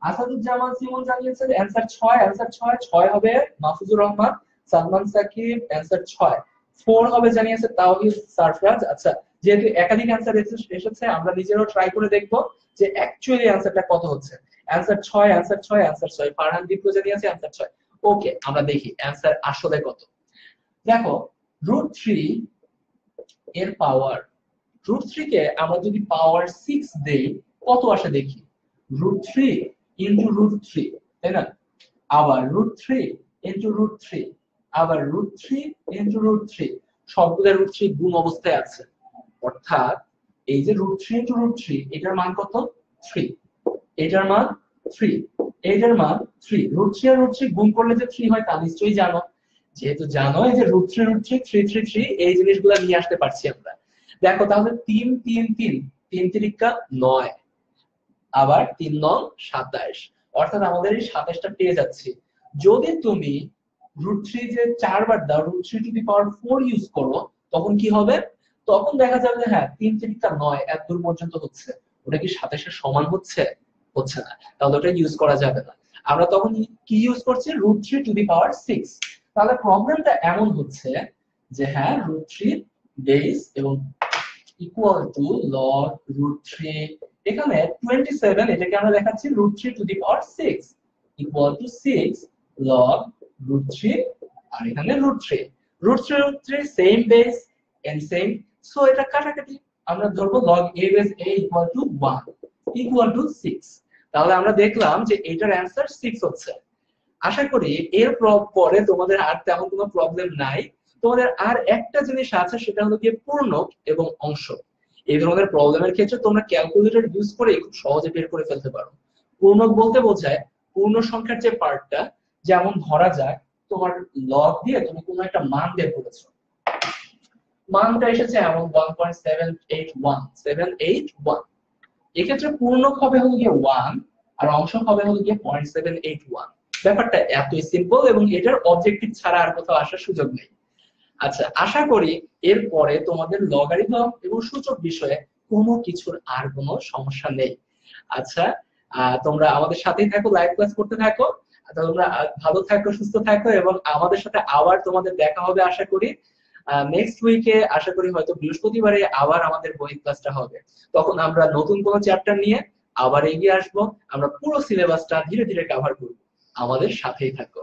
আসাদুজ্জামান সিমন জানিয়েছেন অ্যানসার 6, অ্যানসার 6 হবে মাহফুজুর রহমান, সালমান সাকিব অ্যানসার 6, 4 হবে জানিয়েছে তাওহীদ সারফরাজ। আচ্ছা যেহেতু একাধিক অ্যানসার এসেছে আমরা নিজেরাও ট্রাই করে দেখব যে অ্যাকচুয়ালি অ্যানসারটা কত হচ্ছে। অ্যানসার 6, অ্যানসার 6, অ্যানসার 6, ফারহান দীপ্ত জানিয়েছে অ্যানসার 6। ওকে আমরা দেখি অ্যানসার আসলে কত। দেখো √3 এর পাওয়ার, √3 কে আমরা যদি পাওয়ার 6 দেই কত আসে দেখি, √3 ইনটু √3, তাই না? আবার √3 ইনটু √3, আবার √3 ইনটু √3, সবগুলো √3 গুণ অবস্থায় আছে, অর্থাৎ এই যে √3 ইনটু √3 এটার মান কত 3, এটার মান 3, এটার মান 3, √3 আর √3 গুণ করলে যে 3 হয় তা নিশ্চয়ই জানো। যেহেতু জানো এই যে √3 √3 3 3 3 এই জিনিসগুলো নিয়ে আসতে পারছি আমরা। দেখো তাহলে 3 3 3 3 3 9, আবার 3 9 27, অর্থাৎ আমাদের এই 27টা পেয়ে যাচ্ছি। যদি তুমি √3 যে 4 বার দাও, √3 টু দি পাওয়ার 4 ইউজ করো, তখন কি হবে, তখন দেখা যাবে যে হ্যাঁ 3 3 9 এত দূর পর্যন্ত হচ্ছে, ওটা কি 27 এর সমান হচ্ছে, হচ্ছে না, তাহলে ওটা ইউজ করা যাবে না। আমরা তখন কি ইউজ করছি √3 টু দি পাওয়ার 6। তাহলে প্রবলেমটা এমন হচ্ছে যে হ্যাঁ √3 বেস এবং ইকুয়াল টু log √3, এখানে 27 এটাকে আমরা দেখাচ্ছি √3 to the power 6 equal to 6 log √3, আর এখানে √3 √3 same base and same, so এটা কাটাকাটি আমরা ধরবো log a বেস a equal to 1 equal to 6। তাহলে আমরা দেখলাম যে এটার অ্যানসার 6 হচ্ছে। আশা করি এর পরে তোমাদের আর তেমন কোনো প্রবলেম নাই। তোমাদের আর একটা জিনিস আছে, সেটা হলো কি পূর্ণক এবং অংশ। এই ধরনের প্রবলেমের ক্ষেত্রে তোমরা ক্যালকুলেটর ইউজ করে খুব সহজে বের করে ফেলতে পারো। পূর্ণক বলতে বোঝায় পূর্ণ সংখ্যার যে পার্টটা, যেমন ধরা যাক তোমার লগ দিয়ে তুমি কোনো একটা মান বের করেছো, মানটা এসেছে এমন 1.781, এক্ষেত্রে পূর্ণক হবে হলো গিয়ে 1 আর অংশ হবে হলো গিয়ে 0.781। ব্যাপারটা এতই সিম্পল এবং এটার অবজেক্টিভ ছাড়া আর কোথাও আসার সুযোগ নেই। আচ্ছা আশা করি এরপরে তোমাদের লগারিদম এবং সূচক বিষয়ে কোনো কিছুর আর কোনো সমস্যা নেই। আচ্ছা তোমরা আমাদের সাথেই থাকো, লাইভ ক্লাস করতে থাকো, তোমরা ভালো থাকো, সুস্থ থাকো, এবং আমাদের সাথে আবার তোমাদের দেখা হবে আশা করি নেক্সট উইকে। আশা করি হয়তো বৃহস্পতিবারে আবার আমাদের বই ক্লাসটা হবে, তখন আমরা নতুন কোনো চ্যাপ্টার নিয়ে আবার এগিয়ে আসবো, আমরা পুরো সিলেবাসটা ধীরে ধীরে কভার করব। আমাদের সাথেই থাকো।